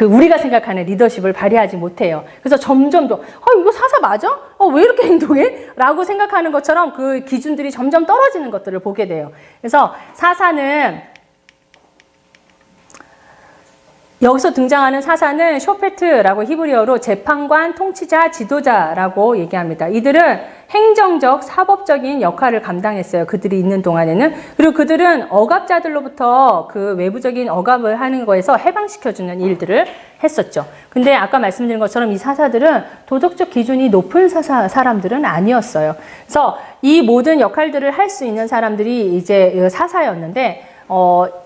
우리가 생각하는 리더십을 발휘하지 못해요. 그래서 점점 더 이거 사사 맞아? 왜 이렇게 행동해? 라고 생각하는 것처럼 그 기준들이 점점 떨어지는 것들을 보게 돼요. 그래서 사사는 여기서 등장하는 사사는 쇼페트라고 히브리어로 재판관, 통치자, 지도자라고 얘기합니다. 이들은 행정적, 사법적인 역할을 감당했어요. 그들이 있는 동안에는. 그리고 그들은 억압자들로부터 그 외부적인 억압을 하는 거에서 해방시켜주는 일들을 했었죠. 근데 아까 말씀드린 것처럼 이 사사들은 도덕적 기준이 높은 사람들은 아니었어요. 그래서 이 모든 역할들을 할 수 있는 사람들이 이제 사사였는데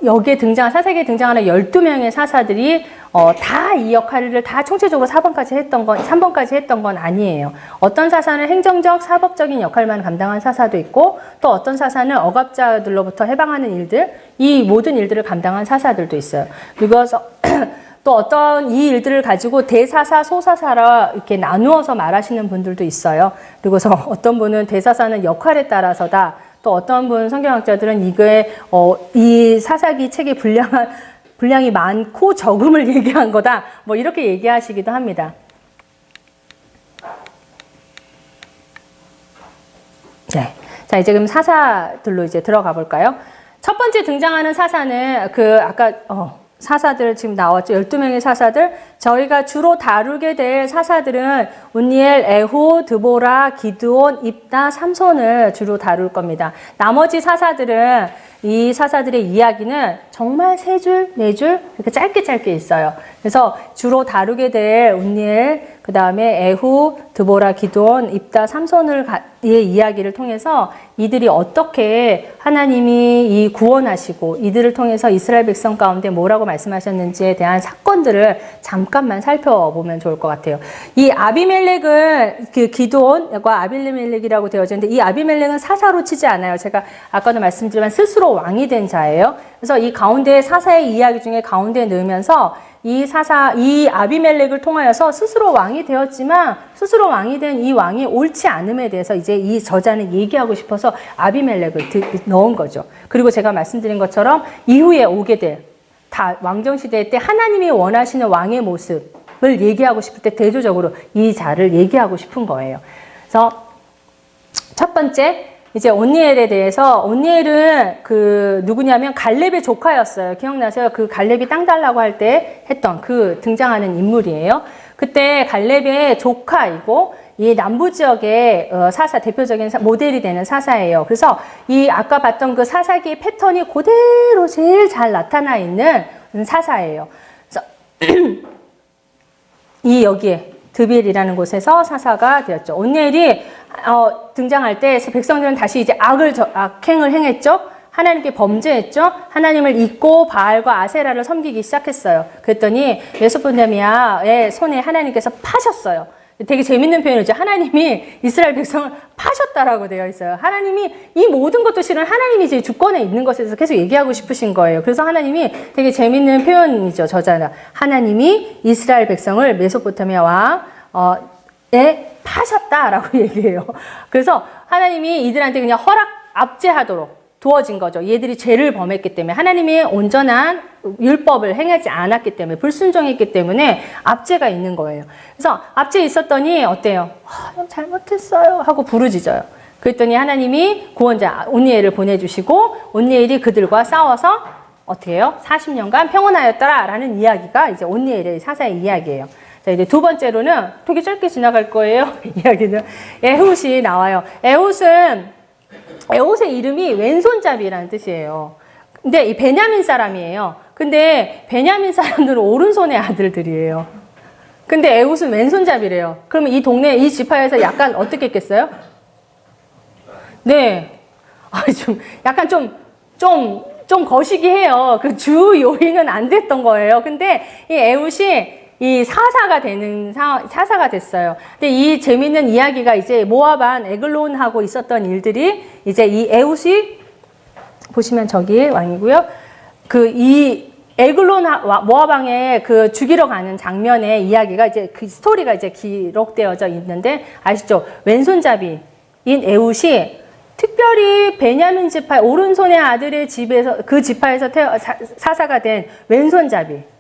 여기에 사사기에 등장하는 12명의 사사들이 다 이 역할을 다 총체적으로 3번까지 했던 건 아니에요. 어떤 사사는 행정적, 사법적인 역할만 감당한 사사도 있고 또 어떤 사사는 억압자들로부터 해방하는 일들, 이 모든 일들을 감당한 사사들도 있어요. 그리고 또 어떤 이 일들을 가지고 대사사, 소사사라 이렇게 나누어서 말하시는 분들도 있어요. 그리고서 어떤 분은 대사사는 역할에 따라서다. 또 어떤 분 성경학자들은 이 사사기 책의 분량이 많고 적음을 얘기한 거다. 뭐 이렇게 얘기하시기도 합니다. 네. 자, 이제 그럼 사사들로 이제 들어가 볼까요? 첫 번째 등장하는 사사는 아까 사사들 지금 나왔죠. 12명의 사사들. 저희가 주로 다루게 될 사사들은 운니엘, 에후, 드보라, 기드온, 입다, 삼손을 주로 다룰 겁니다. 나머지 사사들은 이 사사들의 이야기는 정말 3줄, 4줄 이렇게 짧게 있어요. 그래서 주로 다루게 될 운니엘, 그 다음에 에후, 드보라, 기드온, 입다, 삼손의 이야기를 통해서 이들이 어떻게 하나님이 이 구원하시고 이들을 통해서 이스라엘 백성 가운데 뭐라고 말씀하셨는지에 대한 사건들을 잠깐만 살펴보면 좋을 것 같아요. 이 아비멜렉은 그 기드온과 아비멜렉이라고 되어져 있는데 이 아비멜렉은 사사로 치지 않아요. 제가 아까도 말씀드렸지만 스스로 왕이 된 자예요. 그래서 이 가운데 사사의 이야기 중에 가운데 넣으면서 이 아비멜렉을 통하여서 스스로 왕이 되었지만 스스로 왕이 된 이 왕이 옳지 않음에 대해서 이제 이 저자는 얘기하고 싶어서 아비멜렉을 넣은 거죠. 그리고 제가 말씀드린 것처럼 이후에 오게 될 다 왕정시대 때 하나님이 원하시는 왕의 모습을 얘기하고 싶을 때 대조적으로 이 자를 얘기하고 싶은 거예요. 그래서 첫 번째 이제 온니엘에 대해서 온니엘은 누구냐면 갈렙의 조카였어요. 기억나세요? 그 갈렙이 땅 달라고 할 때 했던 그 등장하는 인물이에요. 그때 갈렙의 조카이고 이 남부 지역의 사사 대표적인 모델이 되는 사사예요. 그래서 이 아까 봤던 그 사사기의 패턴이 그대로 제일 잘 나타나 있는 사사예요. 그래서 이 여기에 드빌이라는 곳에서 사사가 되었죠. 온니엘이 등장할 때 백성들은 다시 이제 악행을 행했죠. 하나님께 범죄했죠. 하나님을 잊고 바알과 아세라를 섬기기 시작했어요. 그랬더니 메소포타미아의 손에 하나님께서 파셨어요. 되게 재밌는 표현이죠. 하나님이 이스라엘 백성을 파셨다라고 되어 있어요. 하나님이 이 모든 것도 실은 하나님이 제 주권에 있는 것에 대해서 계속 얘기하고 싶으신 거예요. 그래서 하나님이 되게 재밌는 표현이죠. 저자는 하나님이 이스라엘 백성을 메소포타미아 왕에 파셨다라고 얘기해요. 그래서 하나님이 이들한테 그냥 압제하도록 두어진 거죠. 얘들이 죄를 범했기 때문에 하나님이 온전한 율법을 행하지 않았기 때문에 불순종했기 때문에 압제가 있는 거예요. 그래서 압제에 있었더니 어때요? 잘못했어요 하고 부르짖어요. 그랬더니 하나님이 구원자 온니엘을 보내주시고 온니엘이 그들과 싸워서 어떻게 해요? 40년간 평온하였더라라는 이야기가 이제 온니엘의 사사의 이야기예요. 자, 이제 두 번째로는 되게 짧게 지나갈 거예요. 이야기는 에훗이 나와요. 에훗의 이름이 왼손잡이라는 뜻이에요. 근데 이 베냐민 사람이에요. 근데 베냐민 사람들은 오른손의 아들들이에요. 근데 에훗은 왼손잡이래요. 그러면 이 동네, 이 지파에서 약간 어떻게 했겠어요? 네. 약간 좀 거시기 해요. 그 주 요인은 안 됐던 거예요. 근데 이 에훗이 이 사사가 됐어요. 근데 이 재밌는 이야기가 이제 모압 에글론하고 있었던 일들이 이제 이 에훗이 보시면 저기 왕이고요. 이 에글론 모압 왕에 죽이러 가는 장면의 이야기가 이제 그 스토리가 이제 기록되어져 있는데 아시죠? 왼손잡이인 에훗이 특별히 베냐민 지파 오른손의 아들의 집에서 그 지파에서 사사가 된 왼손잡이.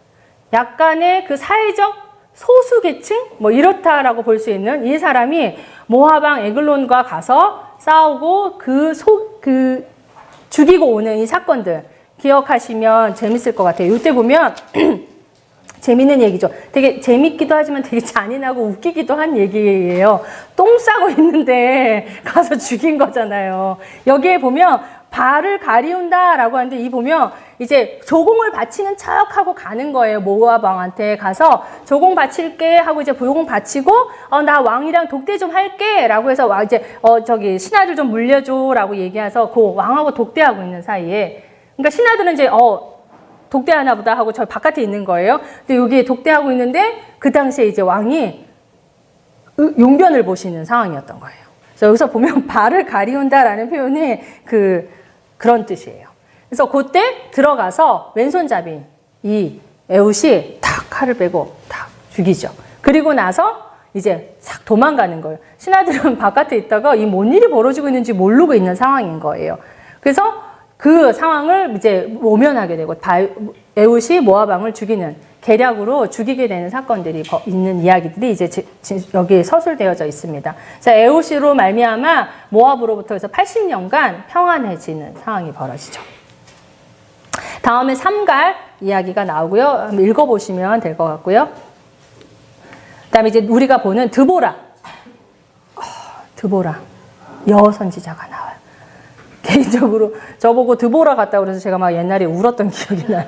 약간의 그 사회적 소수계층? 뭐 이렇다라고 볼 수 있는 이 사람이 모압 왕 에글론과 가서 싸우고 죽이고 오는 이 사건들 기억하시면 재밌을 것 같아요. 이때 보면 재밌는 얘기죠. 되게 재밌기도 하지만 되게 잔인하고 웃기기도 한 얘기예요. 똥 싸고 있는데 가서 죽인 거잖아요. 여기에 보면 발을 가리운다라고 하는데 이 보면 이제 조공을 바치는 척하고 가는 거예요. 모압 왕한테 가서 조공 바칠게 하고 이제 조공 바치고 나 왕이랑 독대 좀 할게 라고 해서 이제 신하들 좀 물려줘라고 얘기해서 그 왕하고 독대하고 있는 사이에 그러니까 신하들은 이제 독대하나 보다 하고 저 바깥에 있는 거예요. 근데 여기에 독대하고 있는데 그 당시에 이제 왕이 용변을 보시는 상황이었던 거예요. 그래서 여기서 보면 발을 가리운다라는 표현이 그런 뜻이에요. 그래서 그때 들어가서 왼손잡이 이 에훗이 탁 칼을 빼고 탁 죽이죠. 그리고 나서 이제 싹 도망가는 거예요. 신하들은 바깥에 있다가 이 뭔 일이 벌어지고 있는지 모르고 있는 상황인 거예요. 그래서 그 상황을 이제 모면하게 되고 에훗이 모압 왕을 죽이는 계략으로 죽이게 되는 사건들이 있는 이야기들이 이제 여기 서술되어져 있습니다. 자, 에훗으로 말미암아 모압으로부터 해서 80년간 평안해지는 상황이 벌어지죠. 다음에 삼갈 이야기가 나오고요. 한번 읽어보시면 될 것 같고요. 그다음에 이제 우리가 보는 드보라. 드보라. 여선지자가 나와요. 개인적으로 저보고 드보라 같다고 그래서 제가 막 옛날에 울었던 기억이 나요.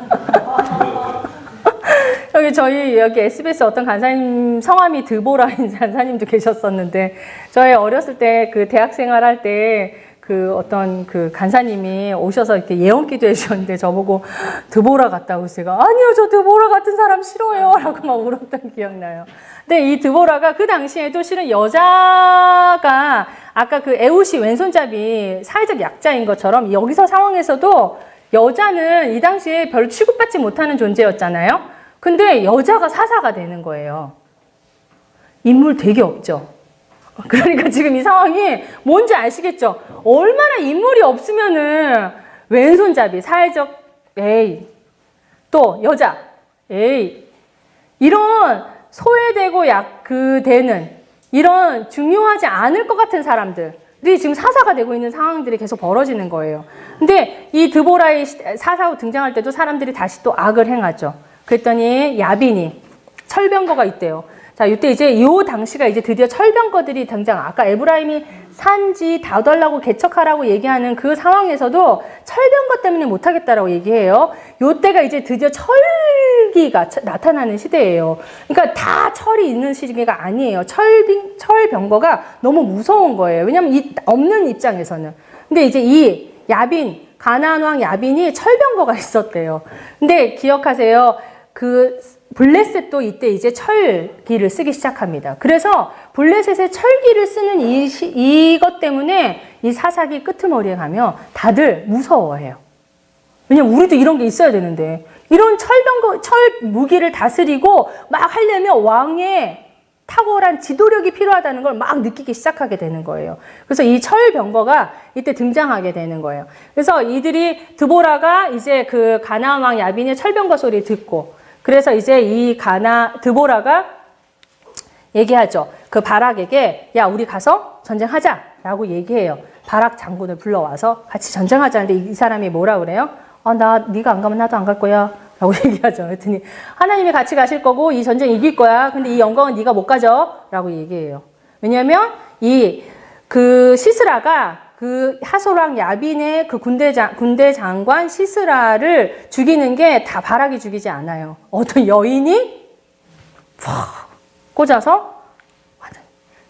여기 SBS 어떤 간사님 성함이 드보라인 간사님도 계셨었는데 저희 어렸을 때 그 대학 생활할 때 그 어떤 그 간사님이 오셔서 이렇게 예언기도 해주셨는데 저보고 드보라 같다고 제가 아니요 저 드보라 같은 사람 싫어요 라고 막 울었던 기억나요. 근데 이 드보라가 그 당시에도 실은 여자가 아까 그 에훗이 왼손잡이 사회적 약자인 것처럼 여기서 상황에서도 여자는 이 당시에 별 취급받지 못하는 존재였잖아요. 근데 여자가 사사가 되는 거예요. 인물 되게 없죠. 그러니까 지금 이 상황이 뭔지 아시겠죠? 얼마나 인물이 없으면은 왼손잡이, 사회적, 에이, 또 여자, 에이, 이런 소외되고 되는 이런 중요하지 않을 것 같은 사람들이 지금 사사가 되고 있는 상황들이 계속 벌어지는 거예요. 근데 이 드보라의 사사로 등장할 때도 사람들이 다시 또 악을 행하죠. 그랬더니 야빈이 철병거가 있대요. 자, 이때 이제 요 당시가 이제 드디어 철병거들이 등장. 아까 에브라임이 산지 다달라고 개척하라고 얘기하는 그 상황에서도 철병거 때문에 못하겠다라고 얘기해요. 요때가 이제 드디어 철기가 나타나는 시대예요. 그러니까 다 철이 있는 시기가 아니에요. 철병거가 너무 무서운 거예요. 왜냐면 이 없는 입장에서는. 근데 이제 이 야빈, 가나안 왕 야빈이 철병거가 있었대요. 근데 기억하세요. 블레셋도 이때 이제 철기를 쓰기 시작합니다. 그래서 블레셋의 철기를 쓰는 이것 때문에 이 사사기 끄트머리에 가면 다들 무서워해요. 왜냐면 우리도 이런 게 있어야 되는데 이런 철 무기를 다스리고 막 하려면 왕의 탁월한 지도력이 필요하다는 걸 막 느끼기 시작하게 되는 거예요. 그래서 이 철병거가 이때 등장하게 되는 거예요. 그래서 드보라가 이제 그 가나안 왕 야빈의 철병거 소리 듣고 그래서 이제 드보라가 얘기하죠. 그 바락에게 야 우리 가서 전쟁하자라고 얘기해요. 바락 장군을 불러와서 같이 전쟁하자는데 이 사람이 뭐라 그래요? 네가 안 가면 나도 안 갈 거야 라고 얘기하죠. 그랬더니 하나님이 같이 가실 거고 이 전쟁 이길 거야. 근데 이 영광은 네가 못 가져 라고 얘기해요. 왜냐하면 시스라가 그 하솔왕 야빈의 그 군대 장관 시스라를 죽이는 게 다 바락이 죽이지 않아요. 어떤 여인이 꽂아서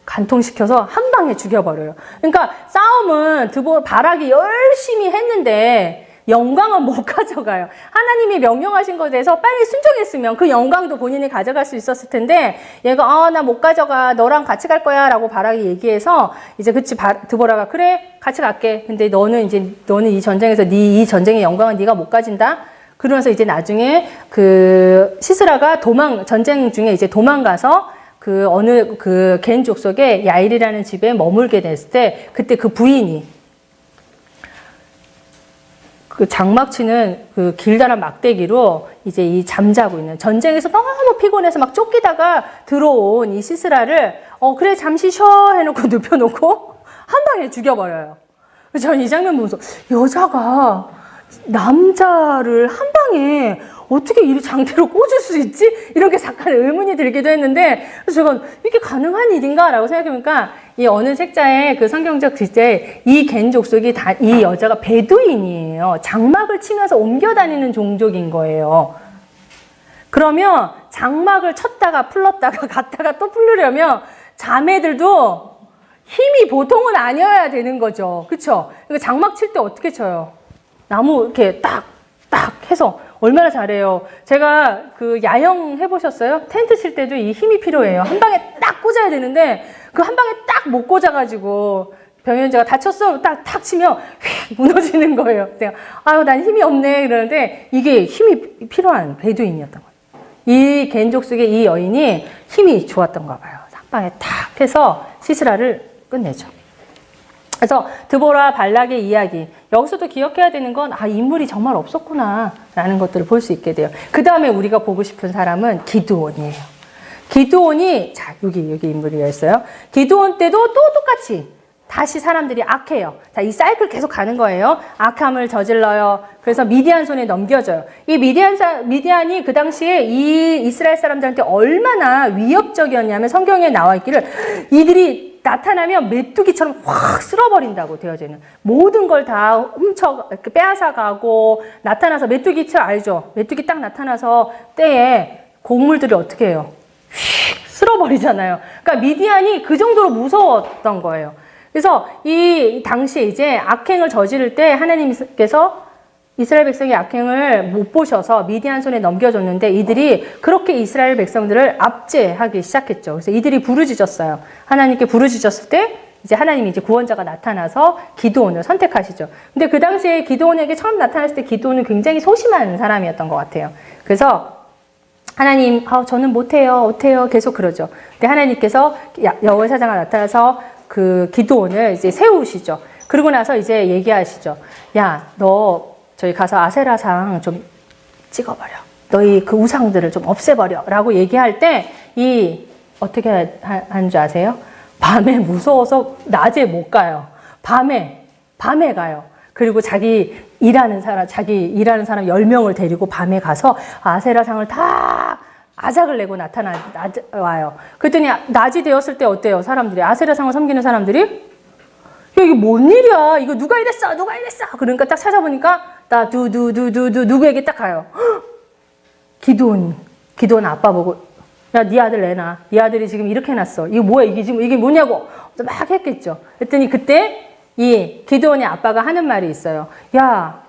간통시켜서 한 방에 죽여버려요. 그러니까 싸움은 바락이 열심히 했는데 영광은 못 가져가요. 하나님이 명령하신 것에 대해서 빨리 순종했으면 그 영광도 본인이 가져갈 수 있었을 텐데 얘가 나 못 가져가 너랑 같이 갈 거야 라고 바락이 얘기해서 이제 드보라가 그래 같이 갈게. 근데 너는 이 전쟁에서 이 전쟁의 영광은 네가 못 가진다. 그러면서 이제 나중에 그 시스라가 전쟁 중에 이제 도망가서 어느 겐 족속의 야일이라는 집에 머물게 됐을 때 그때 그 부인이 그 장막치는 그 길다란 막대기로 이제 잠자고 있는 전쟁에서 너무 피곤해서 막 쫓기다가 들어온 이 시스라를 그래 잠시 쉬어 해놓고 눕혀놓고 한 방에 죽여버려요. 저는 이 장면 보면서 여자가 남자를 한 방에 어떻게 이 상태로 꽂을 수 있지? 이렇게 잠깐 의문이 들기도 했는데 그래서 제가 이게 가능한 일인가? 라고 생각해보니까 이 어느 책자의 그 성경적 지체에 이 겐 족속이 이 여자가 베두인이에요. 장막을 치면서 옮겨 다니는 종족인 거예요. 그러면 장막을 쳤다가 풀렀다가 갔다가 또 풀으려면 자매들도 힘이 보통은 아니어야 되는 거죠. 그쵸? 그러니까 장막 칠 때 어떻게 쳐요? 나무 이렇게 딱 해서 얼마나 잘해요. 제가 그 야영 해보셨어요? 텐트 칠 때도 이 힘이 필요해요. 한 방에 딱 꽂아야 되는데 그 한 방에 딱 못 꽂아가지고 병현재가 다쳤어 딱 치면 휙 무너지는 거예요. 내가 난 힘이 없네 그러는데 이게 힘이 필요한 베두인이었던 거예요. 이 겐족 속의 이 여인이 힘이 좋았던가 봐요. 한 방에 딱 해서 시스라를 끝내죠. 그래서 드보라 발락의 이야기 여기서도 기억해야 되는 건 인물이 정말 없었구나 라는 것들을 볼 수 있게 돼요. 그 다음에 우리가 보고 싶은 사람은 기드온이에요. 기드온이 여기 인물이었어요. 기드온 때도 또 똑같이 다시 사람들이 악해요. 자, 이 사이클 계속 가는 거예요. 악함을 저질러요. 그래서 미디안 손에 넘겨줘요. 이 미디안이 그 당시에 이 이스라엘 사람들한테 얼마나 위협적이었냐면 성경에 나와 있기를 이들이 나타나면 메뚜기처럼 확 쓸어버린다고 되어져 있는 모든 걸 다 훔쳐 빼앗아가고 나타나서 메뚜기처럼 알죠? 메뚜기 딱 나타나서 때에 곡물들을 어떻게 해요? 휙 쓸어버리잖아요. 그러니까 미디안이 그 정도로 무서웠던 거예요. 그래서 이 당시에 이제 악행을 저지를 때 하나님께서 이스라엘 백성의 악행을 못 보셔서 미디안 손에 넘겨줬는데 이들이 그렇게 이스라엘 백성들을 압제하기 시작했죠. 그래서 이들이 부르짖었어요. 하나님께 부르짖었을 때 이제 하나님이 이제 구원자가 나타나서 기드온을 선택하시죠. 근데 그 당시에 기드온에게 처음 나타났을 때 기드온은 굉장히 소심한 사람이었던 것 같아요. 그래서 하나님, 저는 못해요, 계속 그러죠. 근데 하나님께서 여호와 사자가 나타나서 그 기드온을 이제 세우시죠. 그러고 나서 이제 얘기하시죠. 야, 너 저희 가서 아세라상 좀 찍어버려. 너희 그 우상들을 좀 없애버려. 라고 얘기할 때 어떻게 하는 줄 아세요? 밤에 무서워서 낮에 못 가요. 밤에 가요. 그리고 자기 일하는 사람 10명을 데리고 밤에 가서 아세라상을 다 아작을 내고 와요. 그랬더니 낮이 되었을 때 어때요? 사람들이, 아세라상을 섬기는 사람들이? 야, 이게 뭔 일이야? 이거 누가 이랬어? 그러니까 딱 찾아보니까 누구에게 딱 가요. 기드온 아빠 보고, 야, 네 아들 내놔. 네 아들이 지금 이렇게 해놨어. 이거 뭐야? 이게 뭐냐고. 막 했겠죠. 그랬더니 그때 이 기드온의 아빠가 하는 말이 있어요. 야,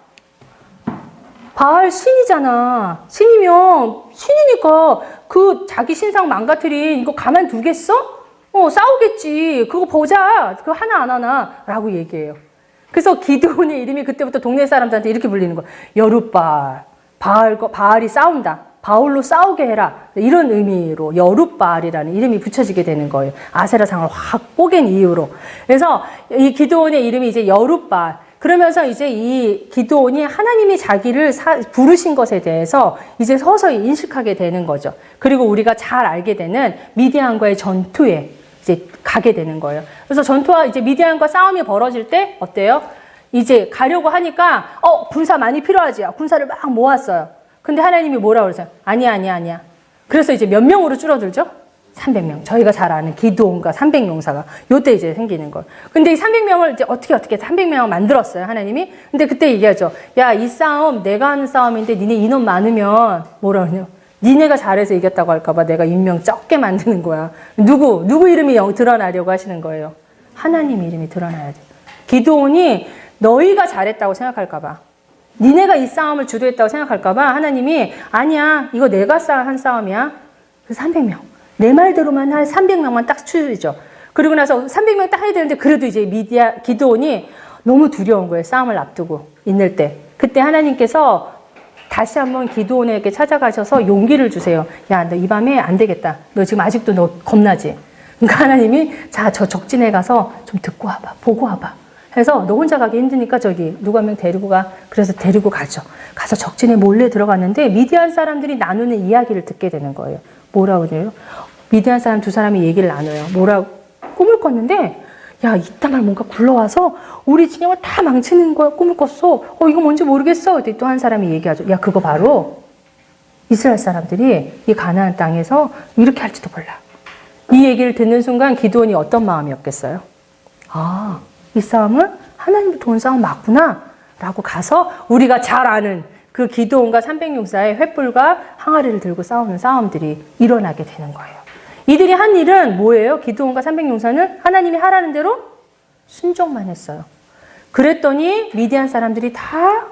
바알 신이잖아. 신이니까 그 자기 신상 망가뜨린 이거 가만두겠어? 싸우겠지. 그거 보자. 그거 하나 안 하나. 라고 얘기해요. 그래서 기드온의 이름이 그때부터 동네 사람들한테 이렇게 불리는 거예요. 여룻바알. 바알이 싸운다. 바울로 싸우게 해라. 이런 의미로 여룻바알이라는 이름이 붙여지게 되는 거예요. 아세라상을 확 뽀갠 이유로. 그래서 이 기드온의 이름이 이제 여룻바알. 그러면서 이제 이 기드온이 하나님이 자기를 부르신 것에 대해서 이제 서서히 인식하게 되는 거죠. 그리고 우리가 잘 알게 되는 미디안과의 전투에 이제 가게 되는 거예요. 그래서 전투와 이제 미디안과 싸움이 벌어질 때 어때요? 이제 가려고 하니까 군사 많이 필요하지. 군사를 막 모았어요. 근데 하나님이 뭐라고 그러세요? 아니야. 그래서 이제 몇 명으로 줄어들죠? 300명. 저희가 잘 아는 기드온과 300용사가 요때 이제 생기는 거예요. 근데 이 300명을 이제 어떻게 300명을 만들었어요, 하나님이. 근데 그때 얘기하죠. 야, 이 싸움 내가 하는 싸움인데 니네 인원 많으면 뭐라 그러냐? 니네가 잘해서 이겼다고 할까봐 내가 인명 적게 만드는 거야. 누구 이름이 드러나려고 하시는 거예요? 하나님 이름이 드러나야지. 기드온이 너희가 잘했다고 생각할까봐, 니네가 이 싸움을 주도했다고 생각할까봐 하나님이 아니야, 이거 내가 한 싸움이야. 그래서 300명. 내 말대로만 한 300명만 딱 추리죠. 그리고 나서 300명 딱 해야 되는데 그래도 이제 기드온이 너무 두려운 거예요. 싸움을 앞두고 있을 때. 그때 하나님께서 다시 한번 기드온에게 찾아가셔서 용기를 주세요. 야, 너 이 밤에 안 되겠다. 너 지금 아직도 너 겁나지? 그러니까 하나님이 자, 저 적진에 가서 좀 듣고 와봐. 보고 와봐. 해서 너 혼자 가기 힘드니까 저기 누가 한 명 데리고 가. 그래서 데리고 가죠. 가서 적진에 몰래 들어갔는데 미디안 사람들이 나누는 이야기를 듣게 되는 거예요. 뭐라고 그래요? 미디안 사람 두 사람이 얘기를 나눠요. 뭐라고? 꿈을 꿨는데 야, 이따가 뭔가 굴러와서 우리 진영을 다 망치는 거야. 꿈을 꿨어. 이거 뭔지 모르겠어. 또 한 사람이 얘기하죠. 야, 그거 바로 이스라엘 사람들이 이 가나안 땅에서 이렇게 할지도 몰라. 이 얘기를 듣는 순간 기드온이 어떤 마음이었겠어요? 아, 이 싸움은 하나님부터 온 싸움 맞구나 라고 가서 우리가 잘 아는 그 기드온과 300용사의 횃불과 항아리를 들고 싸우는 싸움들이 일어나게 되는 거예요. 이들이 한 일은 뭐예요? 기드온과 300용사는 하나님이 하라는 대로 순종만 했어요. 그랬더니 미디안 사람들이 다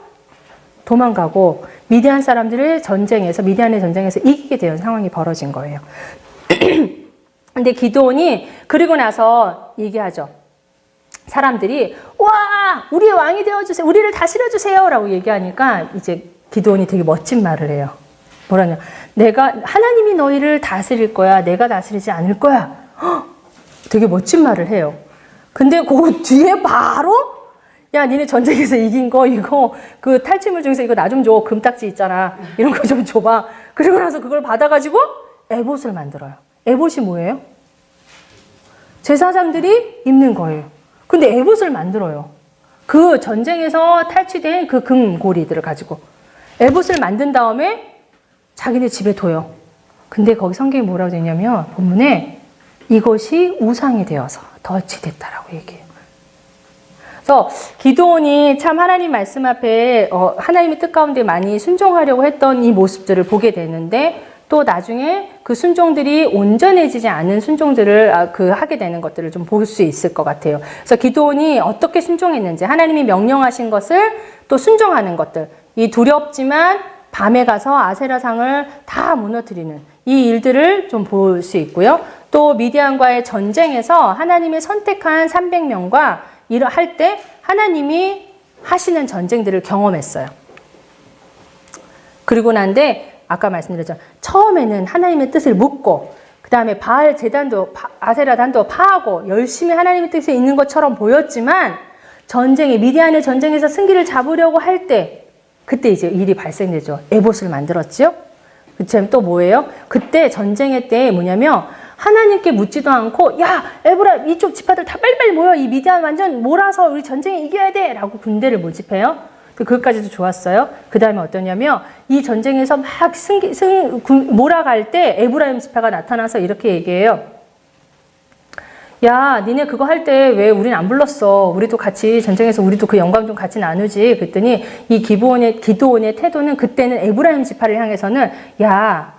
도망가고 미디안의 전쟁에서 이기게 되는 상황이 벌어진 거예요. 근데 기드온이 그리고 나서 얘기하죠. 사람들이 와, 우리의 왕이 되어주세요. 우리를 다스려주세요. 라고 얘기하니까 이제 기드온이 되게 멋진 말을 해요. 뭐라냐? 하나님이 너희를 다스릴 거야. 내가 다스리지 않을 거야. 되게 멋진 말을 해요. 근데 그 뒤에 바로 야, 니네 전쟁에서 이긴 거 이거 그 탈취물 중에서 이거 나 좀 줘. 금딱지 있잖아. 이런 거 좀 줘봐. 그리고 나서 그걸 받아가지고 에봇을 만들어요. 에봇이 뭐예요? 제사장들이 입는 거예요. 근데 에봇을 만들어요. 그 전쟁에서 탈취된 그 금고리들을 가지고 에봇을 만든 다음에 자기네 집에 둬요. 근데 거기 성경이 뭐라고 되냐면 본문에 이것이 우상이 되어서 덫이 얘기해요. 그래서 기드온이 참 하나님 말씀 앞에 하나님의 뜻 가운데 많이 순종하려고 했던 이 모습들을 보게 되는데 또 나중에 그 순종들이 온전해지지 않은 순종들을 하게 되는 것들을 좀 볼 수 있을 것 같아요. 그래서 기드온이 어떻게 순종했는지 하나님이 명령하신 것을 또 순종하는 것들, 이 두렵지만 밤에 가서 아세라상을 다 무너뜨리는 이 일들을 좀 볼 수 있고요. 또 미디안과의 전쟁에서 하나님의 선택한 300명과 일을 할 때 하나님이 하시는 전쟁들을 경험했어요. 그리고 난데 아까 말씀드렸죠. 처음에는 하나님의 뜻을 묻고 그 다음에 바알 제단도 아세라 단도 파하고 열심히 하나님의 뜻에 있는 것처럼 보였지만 미디안의 전쟁에서 승기를 잡으려고 할 때 그때 이제 일이 발생되죠. 에봇을 만들었죠. 그쵸? 또 뭐예요? 그때 전쟁의 때 뭐냐면 하나님께 묻지도 않고 야 에브라 이쪽 지파들 다 빨리빨리 모여 이 미디안 완전 몰아서 우리 전쟁에 이겨야 돼 라고 군대를 모집해요. 그것까지도 좋았어요. 그 다음에 어떠냐면 이 전쟁에서 막 몰아갈 때 에브라임 지파가 나타나서 이렇게 얘기해요. 야 니네 그거 할 때 왜 우린 안 불렀어. 우리도 같이 전쟁에서 우리도 그 영광 좀 같이 나누지. 그랬더니 이 기드온의 태도는 그때는 에브라임 지파를 향해서는 야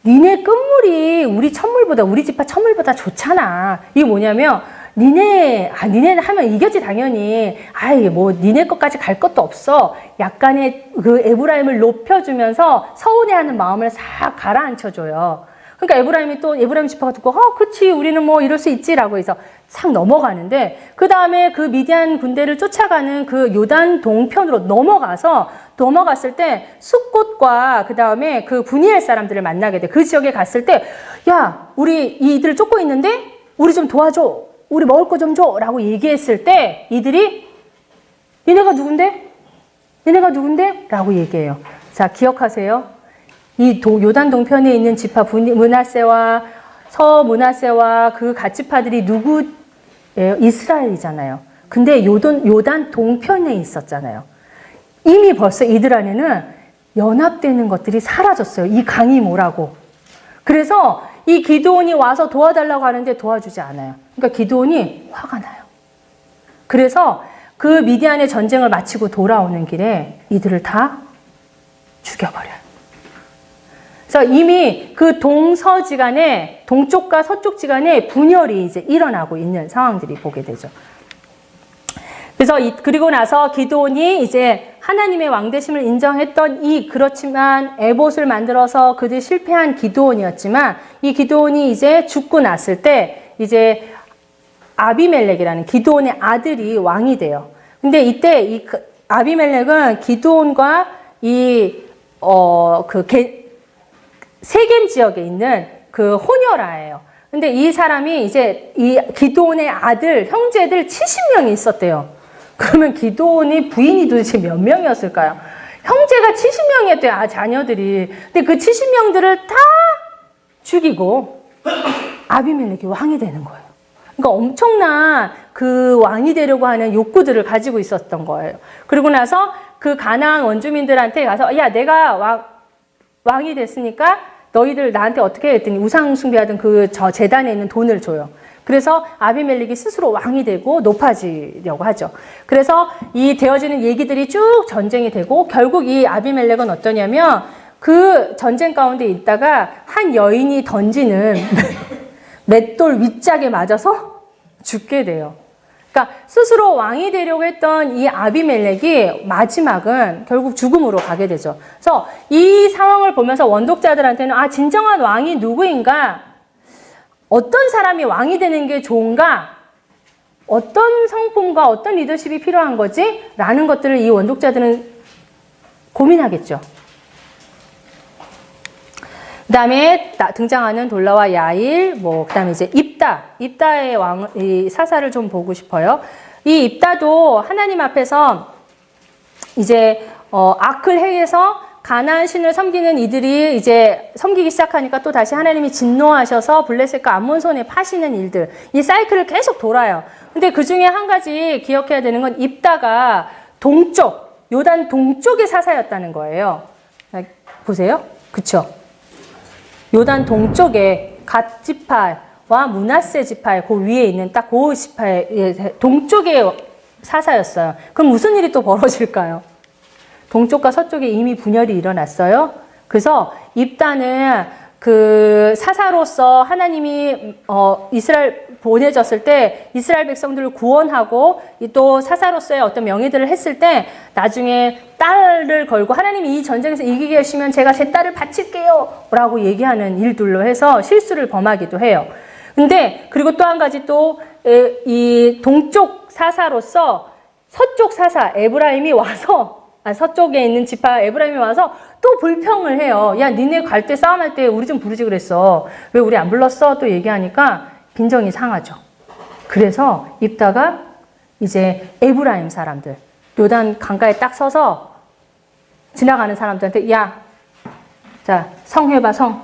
니네 끝물이 우리 지파 첫물보다 좋잖아. 이게 뭐냐면 니네는 하면 이겼지 당연히. 니네 것까지 갈 것도 없어. 약간의 그 에브라임을 높여주면서 서운해하는 마음을 싹 가라앉혀줘요. 그러니까 에브라임 지파가 듣고 그치 우리는 뭐 이럴 수 있지라고 해서 싹 넘어가는데 그 다음에 그 미디안 군대를 쫓아가는 그 요단 동편으로 넘어갔을 때 숫곳과 그 다음에 그 브니엘 사람들을 만나게 돼. 그 지역에 갔을 때 야 우리 이들을 쫓고 있는데 우리 좀 도와줘. 우리 먹을 거 좀 줘 라고 얘기했을 때 이들이 니네가 누군데? 라고 얘기해요. 자 기억하세요. 이 요단 동편에 있는 지파 므낫세와 서므낫세와 그 갓지파들이 누구예요? 이스라엘이잖아요. 근데 요단 동편에 있었잖아요. 이미 벌써 이들 안에는 연합되는 것들이 사라졌어요. 이 강이 뭐라고. 그래서 이 기드온이 와서 도와달라고 하는데 도와주지 않아요. 그러니까 기드온이 화가 나요. 그래서 그 미디안의 전쟁을 마치고 돌아오는 길에 이들을 다 죽여버려요. 그래서 이미 그 동서지간에 동쪽과 서쪽지간에 분열이 이제 일어나고 있는 상황들이 보게 되죠. 그래서 그리고 나서 기드온이 이제 하나님의 왕되심을 인정했던 그렇지만 에봇을 만들어서 그들이 실패한 기드온이었지만 이 기드온이 이제 죽고 났을 때 이제 아비멜렉이라는 기드온의 아들이 왕이 돼요. 근데 이때 아비멜렉은 기드온과 세겜 지역에 있는 그 호녀라예요. 근데 이 사람이 이제 이 기드온의 형제들 70명이 있었대요. 그러면 기드온이 부인이 도대체 몇 명이었을까요? 형제가 70명이었대요, 자녀들이. 근데 그 70명들을 다 죽이고 아비멜렉이 왕이 되는 거예요. 그러니까 엄청난 그 왕이 되려고 하는 욕구들을 가지고 있었던 거예요. 그리고 나서 그 가나안 원주민들한테 가서 야 내가 왕이 됐으니까 너희들 나한테 어떻게 해? 했더니 우상 숭배하던 저 제단에 있는 돈을 줘요. 그래서 아비멜렉이 스스로 왕이 되고 높아지려고 하죠. 그래서 이 되어지는 얘기들이 쭉 전쟁이 되고 결국 이 아비멜렉은 어떠냐면 그 전쟁 가운데 있다가 한 여인이 던지는 맷돌 윗짝에 맞아서 죽게 돼요. 그러니까 스스로 왕이 되려고 했던 이 아비멜렉이 마지막은 결국 죽음으로 가게 되죠. 그래서 이 상황을 보면서 원독자들한테는 진정한 왕이 누구인가? 어떤 사람이 왕이 되는 게 좋은가? 어떤 성품과 어떤 리더십이 필요한 거지? 라는 것들을 이 원독자들은 고민하겠죠. 그 다음에 등장하는 돌라와 야일, 그 다음에 이제 입다의 이 사사를 좀 보고 싶어요. 이 입다도 하나님 앞에서 이제 악을 행해서 가나안 신을 섬기는 이들이 이제 섬기기 시작하니까 또 다시 하나님이 진노하셔서 블레셋과 암몬 손에 파시는 일들, 이 사이클을 계속 돌아요. 근데 그 중에 한 가지 기억해야 되는 건 입다가 동쪽, 요단 동쪽의 사사였다는 거예요. 보세요. 그쵸? 요단 동쪽에 갓 지파와 므낫세 지파 그 위에 있는 딱 그 지파의 동쪽의 사사였어요. 그럼 무슨 일이 또 벌어질까요? 동쪽과 서쪽에 이미 분열이 일어났어요. 그래서 입다는 그 사사로서 하나님이 이스라엘 보내졌을 때 이스라엘 백성들을 구원하고 또 사사로서의 어떤 명예들을 했을 때 나중에 딸을 걸고 하나님이 이 전쟁에서 이기게 하시면 제가 제 딸을 바칠게요 라고 얘기하는 일들로 해서 실수를 범하기도 해요. 근데 그리고 또 한 가지 또 이 동쪽 사사로서 서쪽 사사 에브라임이 와서 서쪽에 있는 지파 에브라임이 와서 또 불평을 해요. 야, 니네 갈 때 싸움할 때 우리 좀 부르지 그랬어. 왜 우리 안 불렀어? 또 얘기하니까 빈정이 상하죠. 그래서 입다가 이제 에브라임 사람들, 요단 강가에 딱 서서 지나가는 사람들한테 야, 자, 성 해봐, 성.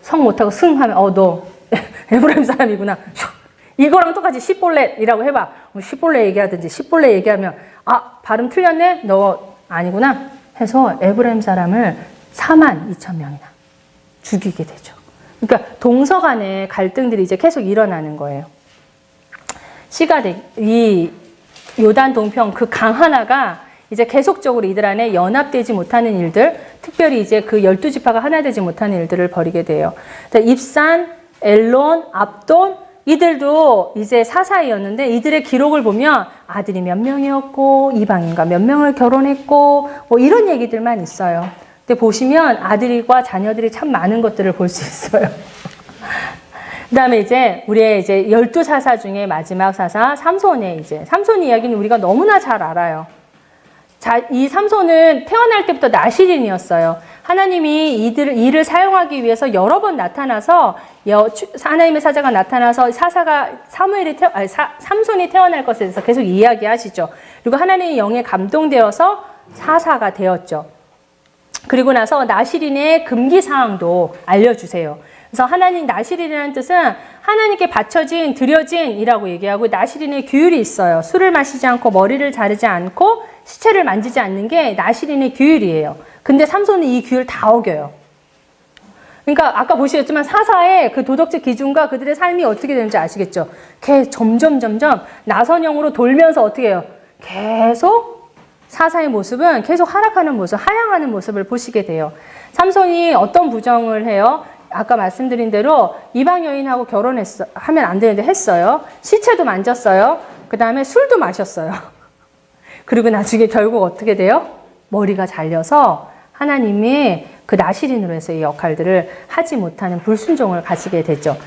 성 못하고 승 하면 너 에브라임 사람이구나. 이거랑 똑같이 시볼렛이라고 해봐. 시볼렛 얘기하든지 시볼렛 얘기하면 발음 틀렸네? 너 아니구나 해서 에브라임 사람을 42,000명이나 죽이게 되죠. 그러니까 동서 간의 갈등들이 이제 계속 일어나는 거예요. 이 요단 동편 그 강 하나가 이제 계속적으로 이들 안에 연합되지 못하는 일들, 특별히 이제 그 12지파가 하나 되지 못하는 일들을 벌이게 돼요. 입산, 엘론, 압돈 이들도 이제 사사이었는데 이들의 기록을 보면 아들이 몇 명이었고 이방인과 몇 명을 결혼했고 뭐 이런 얘기들만 있어요. 근데 보시면 아들과 자녀들이 참 많은 것들을 볼 수 있어요. 그 다음에 이제 우리의 이제 12사사 중에 마지막 사사 삼손의 삼손 이야기는 우리가 너무나 잘 알아요. 이 삼손은 태어날 때부터 나시린이었어요. 하나님이 이를 사용하기 위해서 여러 번 나타나서 하나님의 사자가 나타나서 삼손이 태어날 것에 대해서 계속 이야기하시죠. 그리고 하나님의 영에 감동되어서 사사가 되었죠. 그리고 나서 나시린의 금기사항도 알려주세요. 그래서 나시린이라는 뜻은 하나님께 바쳐진, 드려진이라고 얘기하고 나시린의 규율이 있어요. 술을 마시지 않고 머리를 자르지 않고 시체를 만지지 않는 게 나시린의 규율이에요. 근데 삼손은 이 규율 다 어겨요. 그러니까 아까 보셨지만 사사의 그 도덕적 기준과 그들의 삶이 어떻게 되는지 아시겠죠? 점점 나선형으로 돌면서 어떻게 해요? 계속 사사의 모습은 계속 하락하는 모습, 하향하는 모습을 보시게 돼요. 삼손이 어떤 부정을 해요? 아까 말씀드린 대로 이방 여인하고 하면 안 되는데 했어요. 시체도 만졌어요. 그 다음에 술도 마셨어요. 그리고 나중에 결국 어떻게 돼요? 머리가 잘려서 하나님이 그 나시린으로 해서 이 역할들을 하지 못하는 불순종을 가지게 되죠.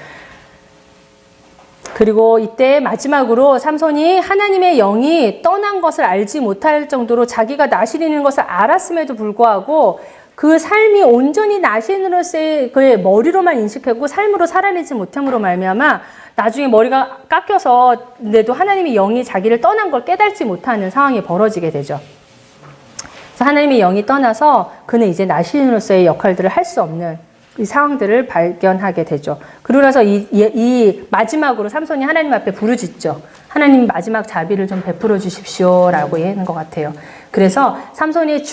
그리고 이때 마지막으로 삼손이 하나님의 영이 떠난 것을 알지 못할 정도로 자기가 나시린인 것을 알았음에도 불구하고 그 삶이 온전히 나시린으로서의 그의 머리로만 인식하고 삶으로 살아내지 못함으로 말미암아 나중에 머리가 깎여서인데도 하나님의 영이 자기를 떠난 걸 깨닫지 못하는 상황이 벌어지게 되죠. 그래서 하나님의 영이 떠나서 그는 이제 나시린으로서의 역할들을 할 수 없는 이 상황들을 발견하게 되죠. 그러고 나서 이 마지막으로 삼손이 하나님 앞에 부르짖죠. 하나님 마지막 자비를 좀 베풀어 주십시오 라고 하는 것 같아요. 그래서 삼손이